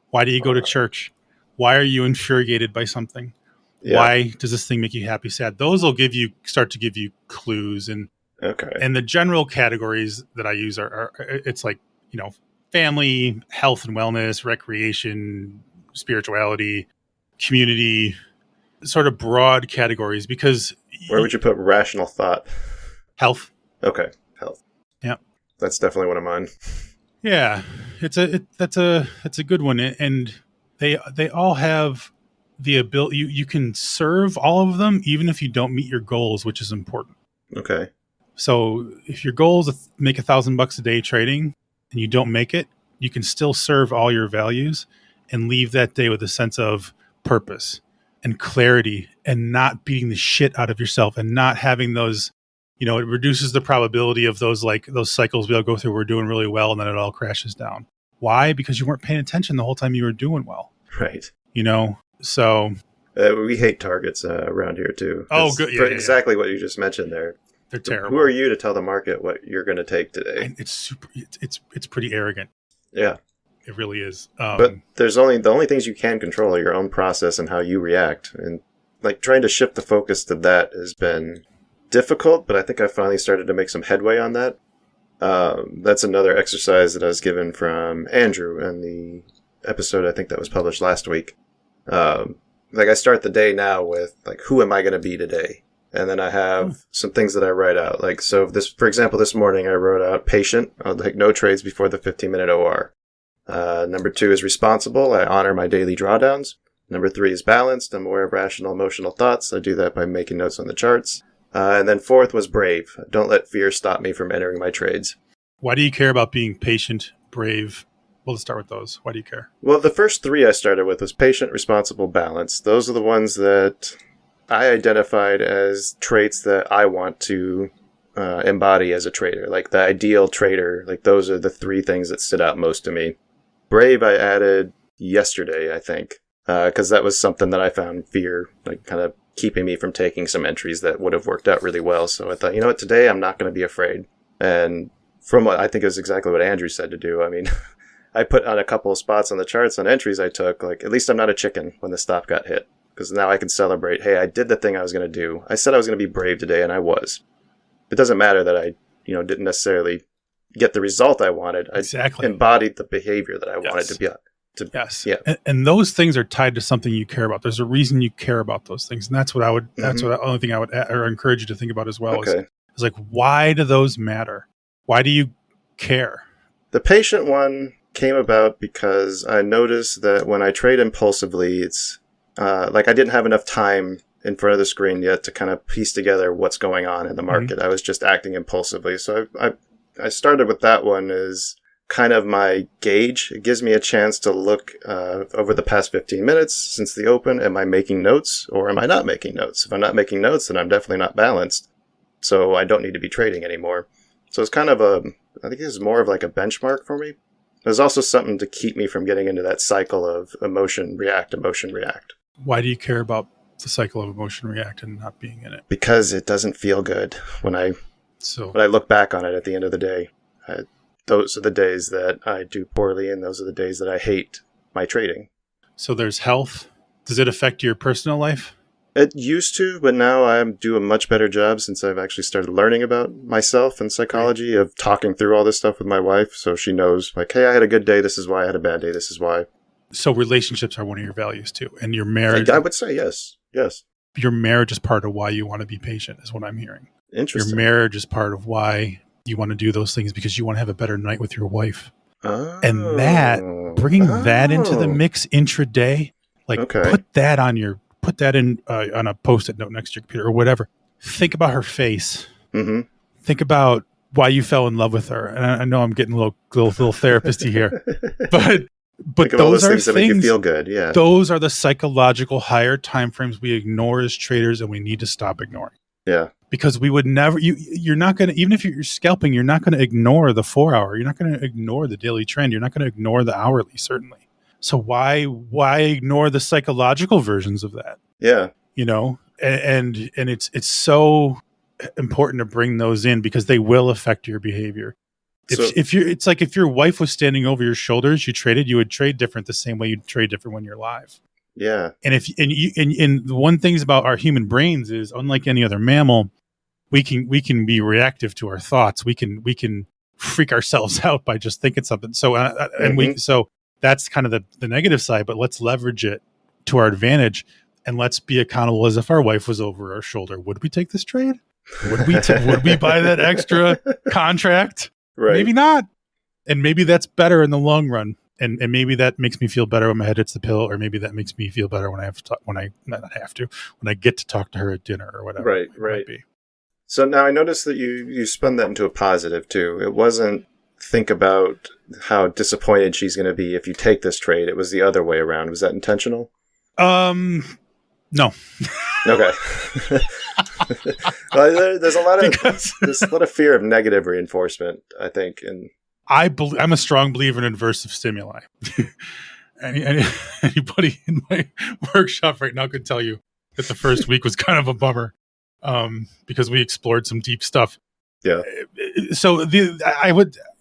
B: Why do you go to church? Why are you infuriated by something? Yeah. Why does this thing make you happy, sad? Those will start to give you clues. And the general categories that I use are it's like, family, health and wellness, recreation, spirituality, community, sort of broad categories. Because
A: where would you put rational thought?
B: Health.
A: Okay. Health.
B: Yeah.
A: That's definitely one of mine.
B: Yeah, that's a good one, and they all have the ability. You can serve all of them, even if you don't meet your goals, which is important.
A: Okay.
B: So if your goal is to make $1,000 a day trading, and you don't make it, you can still serve all your values and leave that day with a sense of purpose and clarity, and not beating the shit out of yourself, and not having those. It reduces the probability of those cycles we all go through. We're doing really well, and then it all crashes down. Why? Because you weren't paying attention the whole time you were doing well.
A: Right.
B: So.
A: We hate targets around here too.
B: Oh, good. Yeah,
A: exactly what you just mentioned there.
B: They're terrible.
A: Who are you to tell the market what you're going to take today?
B: And it's pretty arrogant.
A: Yeah.
B: It really is.
A: But the only things you can control are your own process and how you react. And like trying to shift the focus to that has been difficult, but I think I finally started to make some headway on that. That's another exercise that I was given from Andrew in the episode I think that was published last week. I start the day now with like, who am I going to be today? And then I have some things that I write out. Like, so for example, this morning I wrote out patient, like no trades before the 15-minute OR. Number 2 is responsible. I honor my daily drawdowns. Number 3 is balanced. I'm aware of rational emotional thoughts. I do that by making notes on the charts. And then 4th was brave. Don't let fear stop me from entering my trades.
B: Why do you care about being patient, brave? Well, let's start with those. Why do you care?
A: Well, the first 3 I started with was patient, responsible, balanced. Those are the ones that I identified as traits that I want to embody as a trader. Like the ideal trader, like those are the 3 things that stood out most to me. Brave I added yesterday, I think, because that was something that I found fear, like kind of keeping me from taking some entries that would have worked out really well. So I thought, you know what, today I'm not going to be afraid. And from what I think is exactly what Andrew said to do, I mean, I put on a couple of spots on the charts on entries I took, like at least I'm not a chicken when the stop got hit. Because now I can celebrate, hey, I did the thing I was going to do. I said I was going to be brave today, and I was. It doesn't matter that I, didn't necessarily get the result I wanted.
B: Exactly.
A: I embodied the behavior that I wanted to be.
B: Yes.
A: Yeah.
B: And those things are tied to something you care about. There's a reason you care about those things. And that's what I would, that's what the only thing I would or encourage you to think about as well.
A: Okay.
B: Is like, why do those matter? Why do you care?
A: The patient one came about because I noticed that when I trade impulsively, it's like I didn't have enough time in front of the screen yet to kind of piece together what's going on in the market. Mm-hmm. I was just acting impulsively. So I started with that one as kind of my gauge. It gives me a chance to look over the past 15 minutes since the open. Am I making notes or am I not making notes? If I'm not making notes, then I'm definitely not balanced. So I don't need to be trading anymore. So it's kind of I think it's more of like a benchmark for me. There's also something to keep me from getting into that cycle of emotion, react.
B: Why do you care about the cycle of emotion, react, and not being in it?
A: Because it doesn't feel good when I look back on it at the end of the day. Those are the days that I do poorly, and those are the days that I hate my trading.
B: So there's health. Does it affect your personal life?
A: It used to, but now I do a much better job since I've actually started learning about myself and psychology, of talking through all this stuff with my wife. So she knows, like, hey, I had a good day. This is why. I had a bad day. This is why.
B: So relationships are one of your values too. And your marriage.
A: I would say yes. Yes.
B: Your marriage is part of why you want to be patient, is what I'm hearing.
A: Interesting.
B: Your marriage is part of why you want to do those things, because you want to have a better night with your wife.
A: Oh.
B: And bringing that into the mix intraday, like put that in on a Post-it note next to your computer or whatever. Think about her face. Mm-hmm. Think about why you fell in love with her. And I know I'm getting a little therapist-y here, but those are things that make you feel good. Yeah, those are the psychological higher time frames we ignore as traders, and we need to stop ignoring.
A: Yeah,
B: because we would never. You're not going to, even if you're scalping, you're not going to ignore the 4 hour. You're not going to ignore the daily trend. You're not going to ignore the hourly, certainly. So why ignore the psychological versions of that?
A: Yeah,
B: and it's so important to bring those in, because they will affect your behavior. It's like if your wife was standing over your shoulders, you would trade different the same way you'd trade different when you're live.
A: Yeah.
B: And the one thing about our human brains is, unlike any other mammal, we can be reactive to our thoughts. We can freak ourselves out by just thinking something. So so that's kind of the negative side, but let's leverage it to our advantage, and let's be accountable as if our wife was over our shoulder. Would we take this trade? Would we buy that extra contract?
A: Right.
B: Maybe not. And maybe that's better in the long run. And maybe that makes me feel better when my head hits the pillow, or maybe that makes me feel better when I have to talk, when I get to talk to her at dinner or whatever.
A: Right.
B: It might be.
A: So now I noticed that you spun that into a positive too. It wasn't think about how disappointed she's going to be if you take this trade. It was the other way around. Was that intentional?
B: No.
A: Okay. Well, there's a lot of fear of negative reinforcement, I think, and
B: I'm a strong believer in aversive stimuli. Anybody in my workshop right now could tell you that the first week was kind of a bummer, because we explored some deep stuff.
A: Yeah.
B: So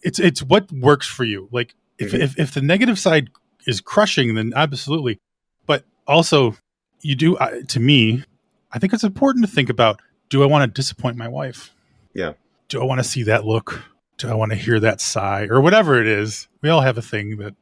B: it's what works for you. Like if the negative side is crushing, then absolutely. But also, you do. To me, I think it's important to think about: do I want to disappoint my wife?
A: Yeah.
B: Do I want to see that look? Do I want to hear that sigh, or whatever it is? We all have a thing that,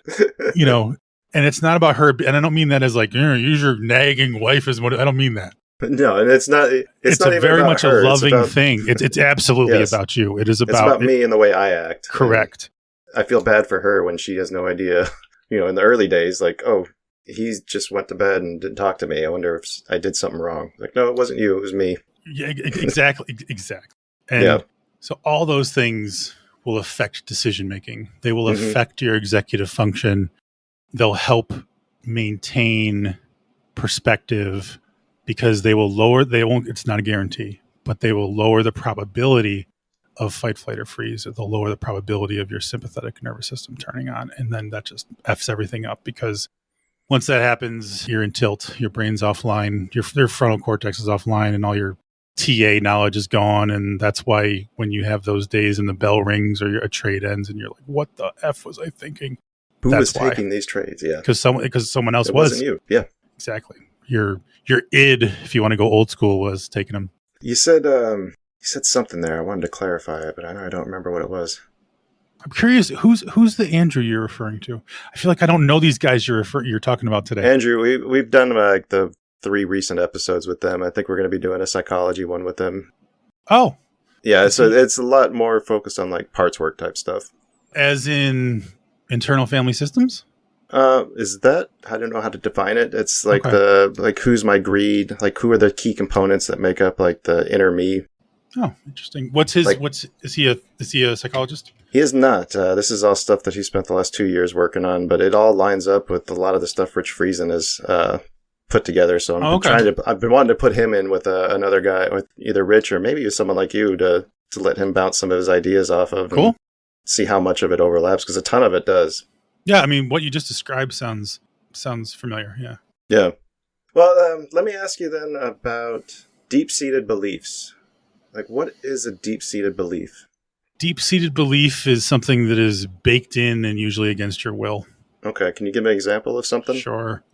B: and it's not about her. And I don't mean that as like, use your nagging wife as what. I don't mean that.
A: No, and it's not. It's not
B: a
A: even
B: very
A: about
B: much
A: her.
B: a loving thing. It's absolutely about you. It is
A: it's about me and the way I act.
B: Correct.
A: And I feel bad for her when she has no idea. In the early days, like, oh, he just went to bed and didn't talk to me. I wonder if I did something wrong. Like, no, it wasn't you. It was me.
B: Yeah, exactly. And so all those things will affect decision making. They will affect your executive function. They'll help maintain perspective, because it's not a guarantee, but they will lower the probability of fight, flight, or freeze. They'll lower the probability of your sympathetic nervous system turning on. And then that just F's everything up, because once that happens, you're in tilt, your brain's offline, your frontal cortex is offline, and all your TA knowledge is gone. And that's why when you have those days and the bell rings or a trade ends and you're like, what the F was I thinking?
A: Who was taking these trades? Yeah.
B: Because someone else
A: it
B: was.
A: Wasn't you. Yeah.
B: Exactly. Your id, if you want to go old school, was taking them.
A: You said something there. I wanted to clarify it, but I don't remember what it was.
B: I'm curious, who's the Andrew you're referring to? I feel like I don't know these guys you're talking about today.
A: Andrew, we've done like the 3 recent episodes with them. I think we're going to be doing a psychology one with them.
B: Oh.
A: Yeah, so it's a lot more focused on like parts work type stuff.
B: As in internal family systems?
A: Is that, I don't know how to define it. It's like who's my greed? Like, who are the key components that make up like the inner me?
B: Oh, interesting. Is he a psychologist?
A: He is not. This is all stuff that he spent the last 2 years working on, but it all lines up with a lot of the stuff Rich Friesen has put together. So I've been wanting to put him in with another guy, with either Rich or maybe someone like you to let him bounce some of his ideas off of.
B: Cool.
A: And see how much of it overlaps, because a ton of it does.
B: Yeah, I mean, what you just described sounds familiar. Yeah.
A: Yeah. Well, let me ask you then about deep-seated beliefs. Like, what is a deep-seated belief?
B: Deep-seated belief is something that is baked in and usually against your will.
A: Okay. Can you give me an example of something?
B: Sure.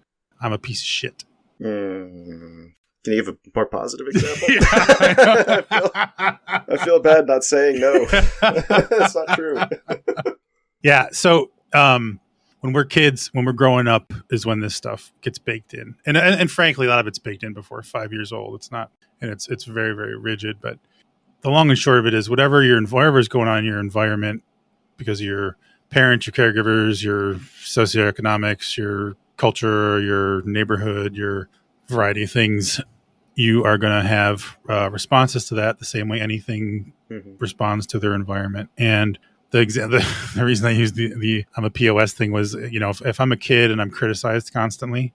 B: I'm a piece of shit.
A: Can you give a more positive example?
B: Yeah,
A: I feel bad not saying no. That's not true.
B: Yeah. So when we're kids, when we're growing up, is when this stuff gets baked in. And frankly, a lot of it's baked in before 5 years old. It's not, and it's very, very rigid. But the long and short of it is whatever's going on in your environment, because of your parents, your caregivers, your socioeconomics, your culture, your neighborhood, your variety of things, you are going to have responses to that the same way anything responds to their environment. And the reason I used the I'm a POS thing was, if I'm a kid and I'm criticized constantly,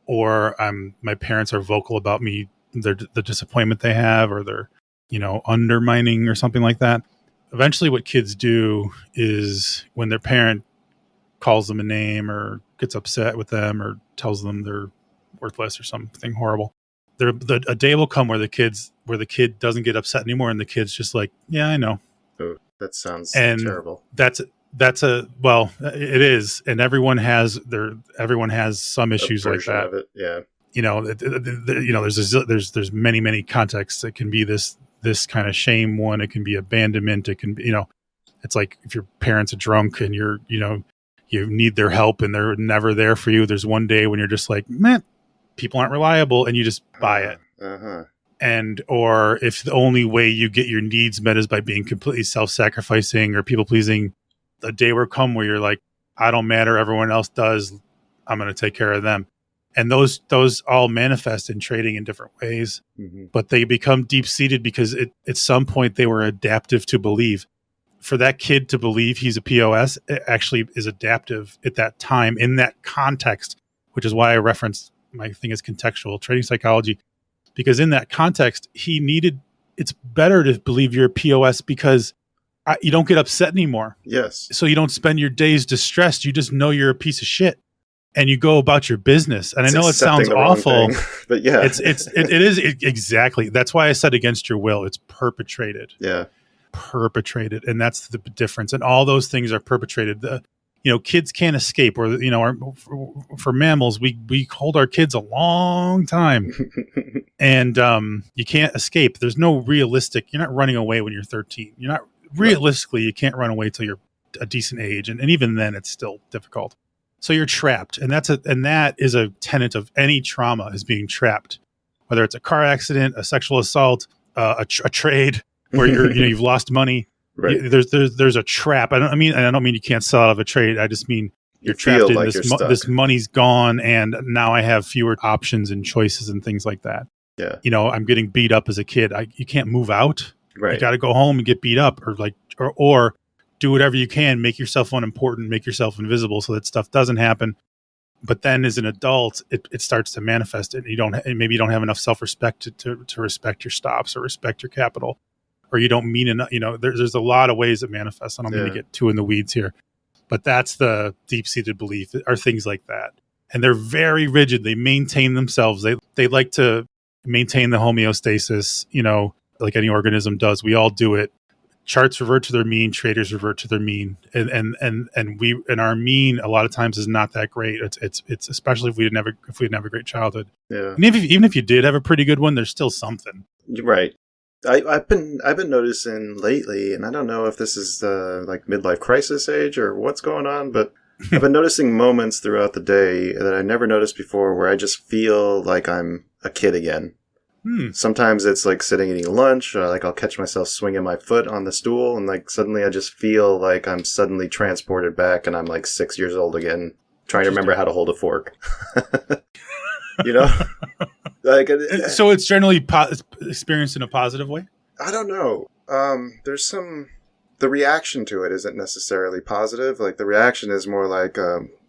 B: or my parents are vocal about me, the disappointment they have, or they're undermining or something like that. Eventually, what kids do is when their parent calls them a name or gets upset with them or tells them they're worthless or something horrible, a day will come where the kid doesn't get upset anymore, and the kid's just like, yeah, I know.
A: Oh, that sounds terrible.
B: It is, and everyone has some issues like that.
A: Of it, yeah.
B: There's many contexts. It can be this kind of shame one. It can be abandonment. It can be, it's like if your parents are drunk and you need their help and they're never there for you. There's one day when you're just like, man, people aren't reliable, and you just buy it. And or if the only way you get your needs met is by being completely self-sacrificing or people-pleasing, the day will come where you're like, I don't matter, everyone else does, I'm going to take care of them. And those all manifest in trading in different ways, but they become deep-seated because at some point they were adaptive to believe. For that kid to believe he's a POS, it actually is adaptive at that time in that context, which is why I referenced my thing as contextual trading psychology. Because in that context, it's better to believe you're a POS because you don't get upset anymore.
A: Yes.
B: So you don't spend your days distressed. You just know you're a piece of shit and you go about your business. And
A: It's
B: I know it sounds awful,
A: but yeah,
B: it is exactly. That's why I said against your will. It's perpetrated.
A: Yeah.
B: Perpetrated. And that's the difference. And all those things are perpetrated. Kids can't escape, or, for mammals, we hold our kids a long time. And you can't escape. There's no realistic. You're not running away when you're 13. You're not realistically. You can't run away till you're a decent age, and even then, it's still difficult. So you're trapped, and that is a tenet of any trauma, is being trapped. Whether it's a car accident, a sexual assault, a trade where you've lost money.
A: Right.
B: There's a trap. I don't mean you can't sell out of a trade. I just mean you're trapped in
A: like
B: this money's gone, and now I have fewer options and choices and things like that.
A: Yeah.
B: I'm getting beat up as a kid. You can't move out.
A: Right.
B: You got to go home and get beat up, or do whatever you can, make yourself unimportant, make yourself invisible so that stuff doesn't happen. But then as an adult, it starts to manifest, and maybe you don't have enough self-respect to respect your stops or respect your capital, or you don't mean enough. There's a lot of ways it manifests. I don't mean to get too in the weeds here, but that's the deep-seated belief, are things like that. And they're very rigid. They maintain themselves. They like to maintain the homeostasis, like any organism does. We all do it. Charts revert to their mean, traders revert to their mean. And our mean a lot of times is not that great. It's especially if we didn't have a great childhood.
A: Yeah.
B: And even if you did have a pretty good one, there's still something.
A: Right. I've been noticing lately, and I don't know if this is the like midlife crisis age or what's going on, but I've been noticing moments throughout the day that I never noticed before where I just feel like I'm a kid again. Sometimes it's like sitting eating lunch, like I'll catch myself swinging my foot on the stool, and like suddenly I just feel like I'm suddenly transported back, and I'm like 6 years old again, trying to remember how to hold a fork. Like
B: so it's generally experienced in a positive way.
A: I don't know. There's the reaction to it isn't necessarily positive. Like the reaction is more like,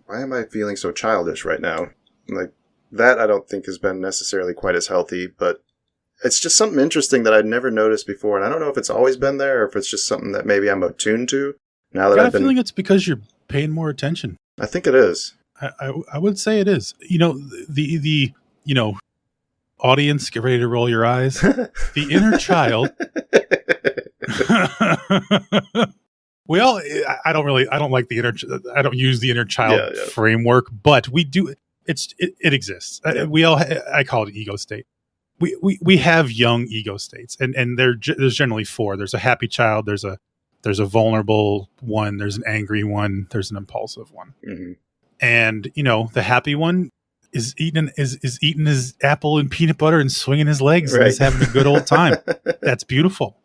A: why am I feeling so childish right now? Like that I don't think has been necessarily quite as healthy, but it's just something interesting that I'd never noticed before. And I don't know if it's always been there or if it's just something that maybe I'm attuned to now that I've been
B: feeling it's because you're paying more attention.
A: I think it is.
B: I would say it is. The audience, get ready to roll your eyes. The inner child. I don't like I don't use the inner child framework, but we do. It exists. I call it ego state. We have young ego states, and there's generally four. There's a happy child. There's a vulnerable one. There's an angry one. There's an impulsive one.
A: Mm-hmm. And
B: the happy one is eating his apple and peanut butter and swinging his legs and is having a good old time. That's beautiful.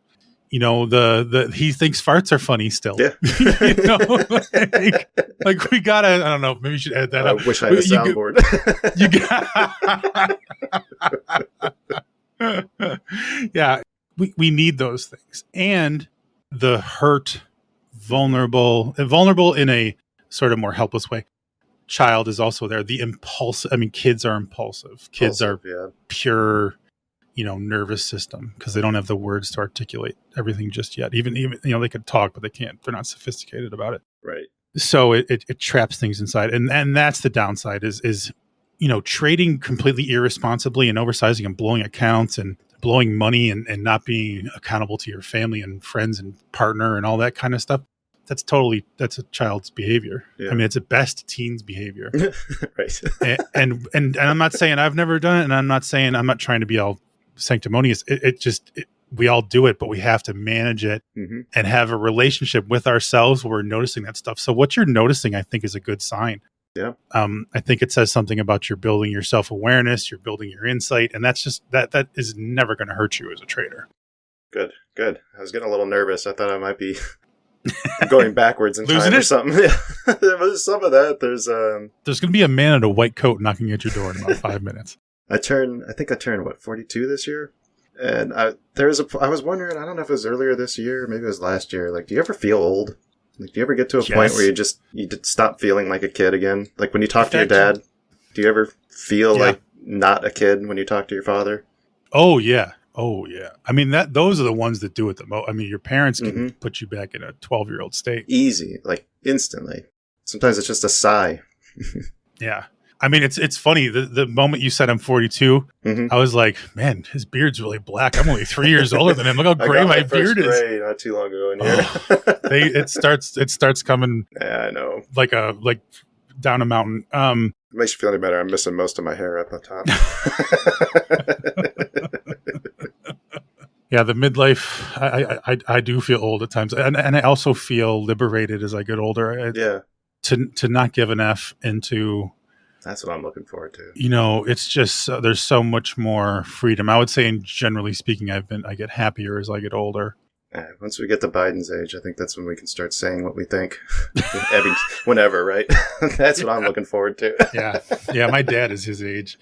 B: The he thinks farts are funny still. Yeah. like we gotta. I don't know. Maybe we should add that up.
A: I wish I had a soundboard.
B: Yeah, we need those things, and the hurt, vulnerable in a sort of more helpless way. Child is also there. The impulsive. I mean, kids are impulsive. Kids are pure. Nervous system, because they don't have the words to articulate everything just yet. Even they could talk, but they can't. They're not sophisticated about it.
A: Right.
B: So it traps things inside, and that's the downside. Is trading completely irresponsibly and oversizing and blowing accounts and blowing money and not being accountable to your family and friends and partner and all that kind of stuff. That's a child's behavior. Yeah. I mean, it's at best teens behavior.
A: Right.
B: and I'm not saying I've never done it, and I'm not saying I'm not trying to be all sanctimonious. We all do it, but we have to manage it and have a relationship with ourselves where we're noticing that stuff. So what you're noticing, I think, is a good sign.
A: Yeah.
B: I think it says something about you're building your self-awareness, you're building your insight, and that's just that is never going to hurt you as a trader.
A: Good. I was getting a little nervous. I thought I might be going backwards in
B: Losing
A: time or
B: it?
A: something. Yeah. There was some of that. There's
B: going to be a man in a white coat knocking at your door in about 5 minutes.
A: I think I turned, 42 this year? And I was wondering, I don't know if it was earlier this year, maybe it was last year. Like, do you ever feel old? Like, do you ever get to a point where you stop feeling like a kid again? Like, when you talk to your dad, do you ever feel like not a kid when you talk to your father?
B: Oh, yeah. I mean, those are the ones that do it the most. I mean, your parents can put you back in a 12-year-old state.
A: Easy, like, instantly. Sometimes it's just a sigh.
B: Yeah. I mean, it's funny. The moment you said I'm 42, I was like, man, his beard's really black. I'm only 3 years older than him. Look how gray my beard is.
A: Gray not too long ago in here.
B: It starts coming.
A: Yeah, I know.
B: Like down a mountain.
A: It makes you feel any better. I'm missing most of my hair up on top.
B: Yeah, the midlife. I do feel old at times, and I also feel liberated as I get older. To not give an F into.
A: That's what I'm looking forward to.
B: It's just there's so much more freedom. I would say, generally speaking, I get happier as I get older.
A: Once we get to Biden's age, I think that's when we can start saying what we think. Whenever, right? That's what I'm looking forward to.
B: Yeah. My dad is his age.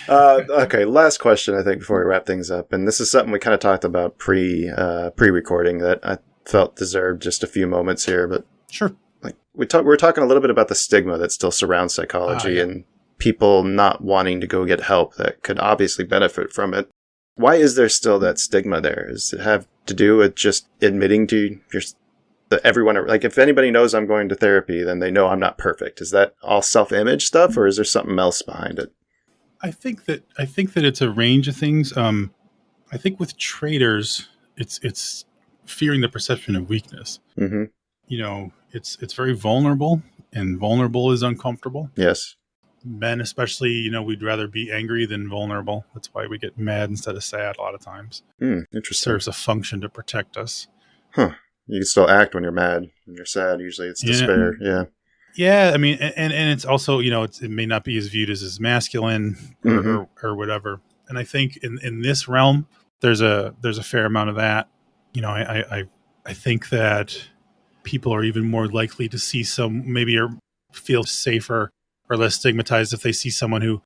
A: Okay, last question, I think, before we wrap things up. And this is something we kind of talked about pre-recording that I felt deserved just a few moments here. But
B: sure.
A: Like we're talking a little bit about the stigma that still surrounds psychology and people not wanting to go get help that could obviously benefit from it. Why is there still that stigma there? Does it have to do with just admitting to everyone? Like, if anybody knows I'm going to therapy, then they know I'm not perfect. Is that all self-image stuff, or is there something else behind it?
B: I think that it's a range of things. I think with traders, it's fearing the perception of weakness. Mm-hmm. It's very vulnerable, and vulnerable is uncomfortable.
A: Yes.
B: Men especially, we'd rather be angry than vulnerable. That's why we get mad instead of sad a lot of times.
A: Interesting.
B: It serves a function to protect us.
A: Huh. You can still act when you're mad. When you're sad, usually it's despair. Yeah.
B: Yeah, I mean, and it's also, it may not be as viewed as masculine or whatever. And I think in this realm, there's a fair amount of that. I think that people are even more likely to see maybe or feel safer or less stigmatized if they see someone who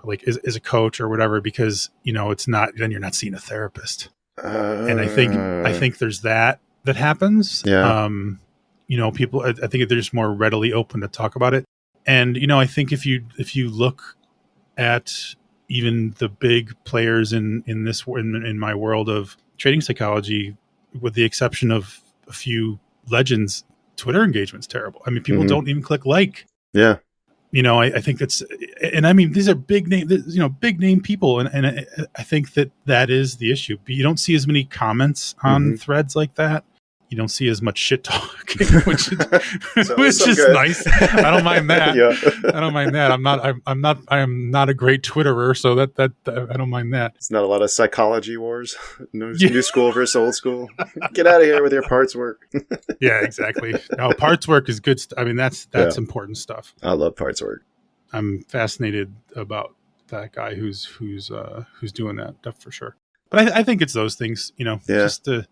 B: like is a coach or whatever, because it's not, then you're not seeing a therapist. And I think there's that happens.
A: Yeah.
B: People, I think they're just more readily open to talk about it. And I think if you look at even the big players in my world of trading psychology, with the exception of a few legends, Twitter engagement's terrible. I mean, people don't even click like.
A: Yeah.
B: I think that's, and I mean, these are big name people. And I think that is the issue. But you don't see as many comments on threads like that. You don't see as much shit talking, which is nice. I don't mind that.
A: Yeah.
B: I don't mind that. I'm not a great Twitterer, so that I don't mind that.
A: It's not a lot of psychology wars. New school versus old school. Get out of here with your parts work.
B: Yeah, exactly. No, parts work is good. I mean, that's important stuff.
A: I love parts work.
B: I'm fascinated about that guy who's doing that stuff for sure. But I think it's those things, just to.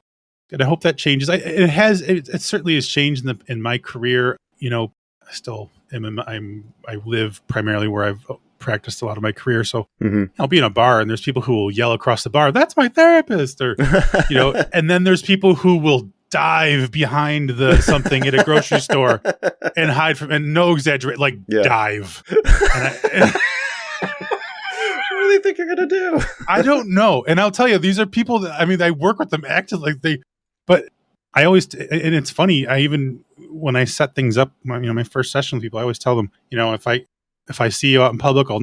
B: And I hope that changes. It certainly has changed in my career. I still I live primarily where I've practiced a lot of my career. So I'll be in a bar and there's people who will yell across the bar, "That's my therapist," or and then there's people who will dive behind something at a grocery store and hide from, and no exaggerate, dive.
A: What do they think you're gonna do?
B: I don't know. And I'll tell you, these are people that, I mean, I work with them actively. But I always, and it's funny, when I set things up, my first session with people, I always tell them, if I see you out in public, I'll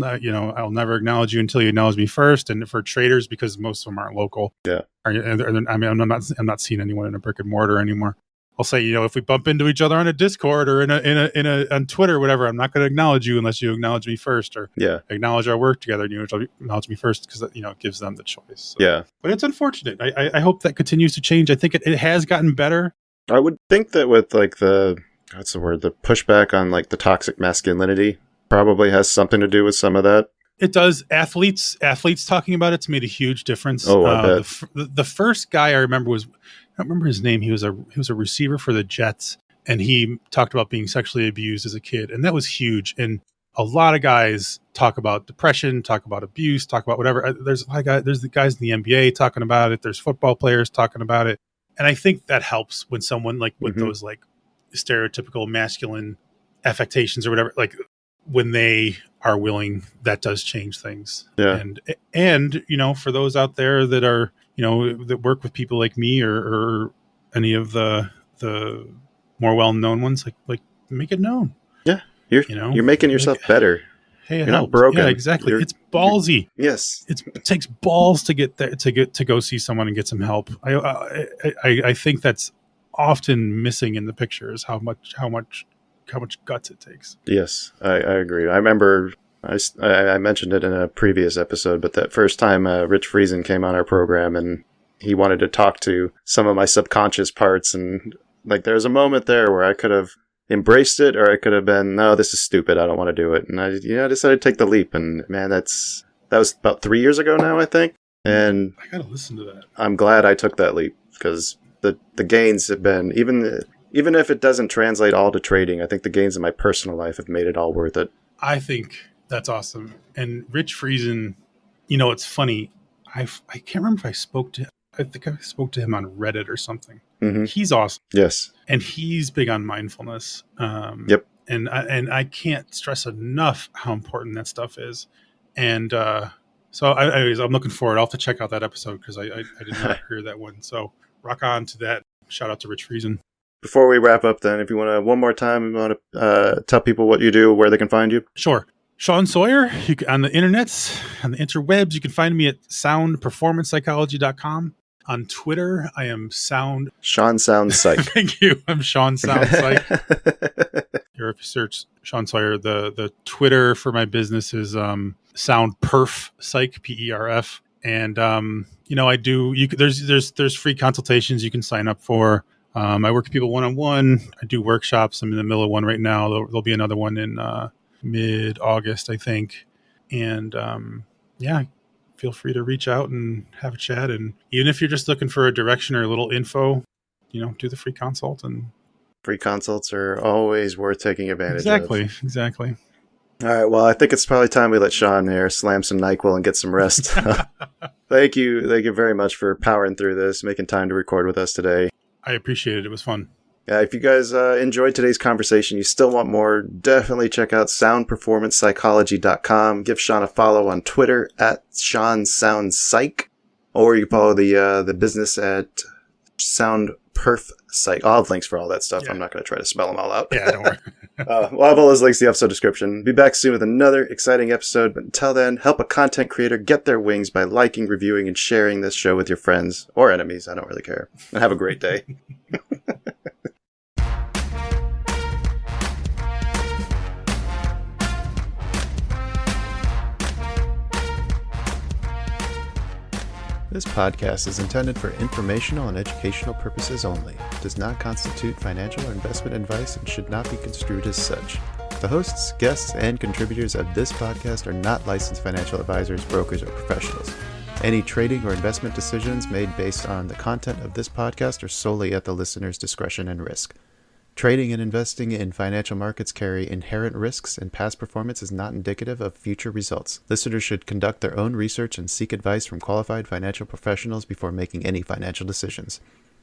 B: never acknowledge you until you acknowledge me first. And for traders, because most of them aren't local.
A: Yeah.
B: I'm not seeing anyone in a brick and mortar anymore. I'll say, if we bump into each other on a Discord or on Twitter or whatever, I'm not going to acknowledge you unless you acknowledge me first, or acknowledge our work together, and you acknowledge me first, because it gives them the choice. So.
A: Yeah,
B: but it's unfortunate. I hope that continues to change. I think it has gotten better.
A: I would think that with like the That's the word. The pushback on like the toxic masculinity probably has something to do with some of that.
B: It does. Athletes talking about it's made a huge difference.
A: Oh, I bet.
B: The first guy I remember I don't remember his name. He was a receiver for the Jets, and he talked about being sexually abused as a kid, and that was huge. And a lot of guys talk about depression, talk about abuse, talk about whatever. There's a lot of guys, there's the guys in the NBA talking about it. There's football players talking about it, and I think that helps when someone like with those like stereotypical masculine affectations or whatever, like when they are willing, that does change things.
A: Yeah.
B: And you know, for those out there that are, you know, that work with people like me or any of the more well-known ones, like make it known.
A: Yeah. You're making yourself better.
B: Hey,
A: you're not broken.
B: Yeah, exactly. It's ballsy.
A: Yes.
B: It takes balls to get there, to go see someone and get some help. I think that's often missing in the picture is how much guts it takes.
A: Yes, I agree. I remember I mentioned it in a previous episode, but that first time Rich Friesen came on our program and he wanted to talk to some of my subconscious parts, and like there was a moment there where I could have embraced it or I could have been, no, this is stupid, I don't want to do it. And I decided to take the leap, and man, that was about 3 years ago now, I think. And
B: I gotta listen to that.
A: I'm glad I took that leap because the gains have been, even if it doesn't translate all to trading, I think the gains in my personal life have made it all worth it.
B: I think that's awesome. And Rich Friesen, you know, it's funny. I can't remember if I spoke to him. I think I spoke to him on Reddit or something. Mm-hmm. He's awesome.
A: Yes.
B: And he's big on mindfulness.
A: Yep.
B: And I can't stress enough how important that stuff is. And so anyways, I'm looking forward. I'll have to check out that episode because I did not hear that one. So rock on to that. Shout out to Rich Friesen.
A: Before we wrap up, then, if you want to, one more time, you want to tell people what you do, where they can find you?
B: Sure. Sean Sawyer, on the internets, on the interwebs, you can find me at soundperformancepsychology.com. On Twitter, I am Sean Sounds Psych. Thank you. I'm Sean Sounds Psych. Here, if you search Sean Sawyer, the Twitter for my business is Sound Perf Psych, PERF. And you know, I do. There's free consultations you can sign up for. I work with people one-on-one. I do workshops. I'm in the middle of one right now. There'll be another one in mid-August, I think. And yeah, feel free to reach out and have a chat. And even if you're just looking for a direction or a little info, you know, do the free consult. And
A: free consults are always worth taking advantage of.
B: Exactly.
A: All right. Well, I think it's probably time we let Sean here slam some NyQuil and get some rest. Thank you very much for powering through this, making time to record with us today.
B: I appreciate it. It was fun.
A: If you guys enjoyed today's conversation, you still want more, definitely check out soundperformancepsychology.com. Give Sean a follow on Twitter at SeanSoundsPsych, or you can follow the business at SoundPerfPsych. I'll have links for all that stuff. Yeah. I'm not going to try to spell them all out.
B: Yeah, don't worry.
A: We'll have all those links in the episode description. Be back soon with another exciting episode, but until then, help a content creator get their wings by liking, reviewing, and sharing this show with your friends or enemies. I don't really care. And have a great day. This podcast is intended for informational and educational purposes only. It does not constitute financial or investment advice and should not be construed as such. The hosts, guests, and contributors of this podcast are not licensed financial advisors, brokers, or professionals. Any trading or investment decisions made based on the content of this podcast are solely at the listener's discretion and risk. Trading and investing in financial markets carry inherent risks, and past performance is not indicative of future results. Listeners should conduct their own research and seek advice from qualified financial professionals before making any financial decisions.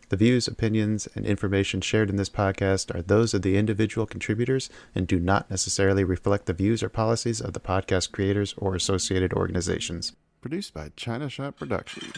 A: The views, opinions, and information shared in this podcast are those of the individual contributors and do not necessarily reflect the views or policies of the podcast creators or associated organizations. Produced by China Shop Productions.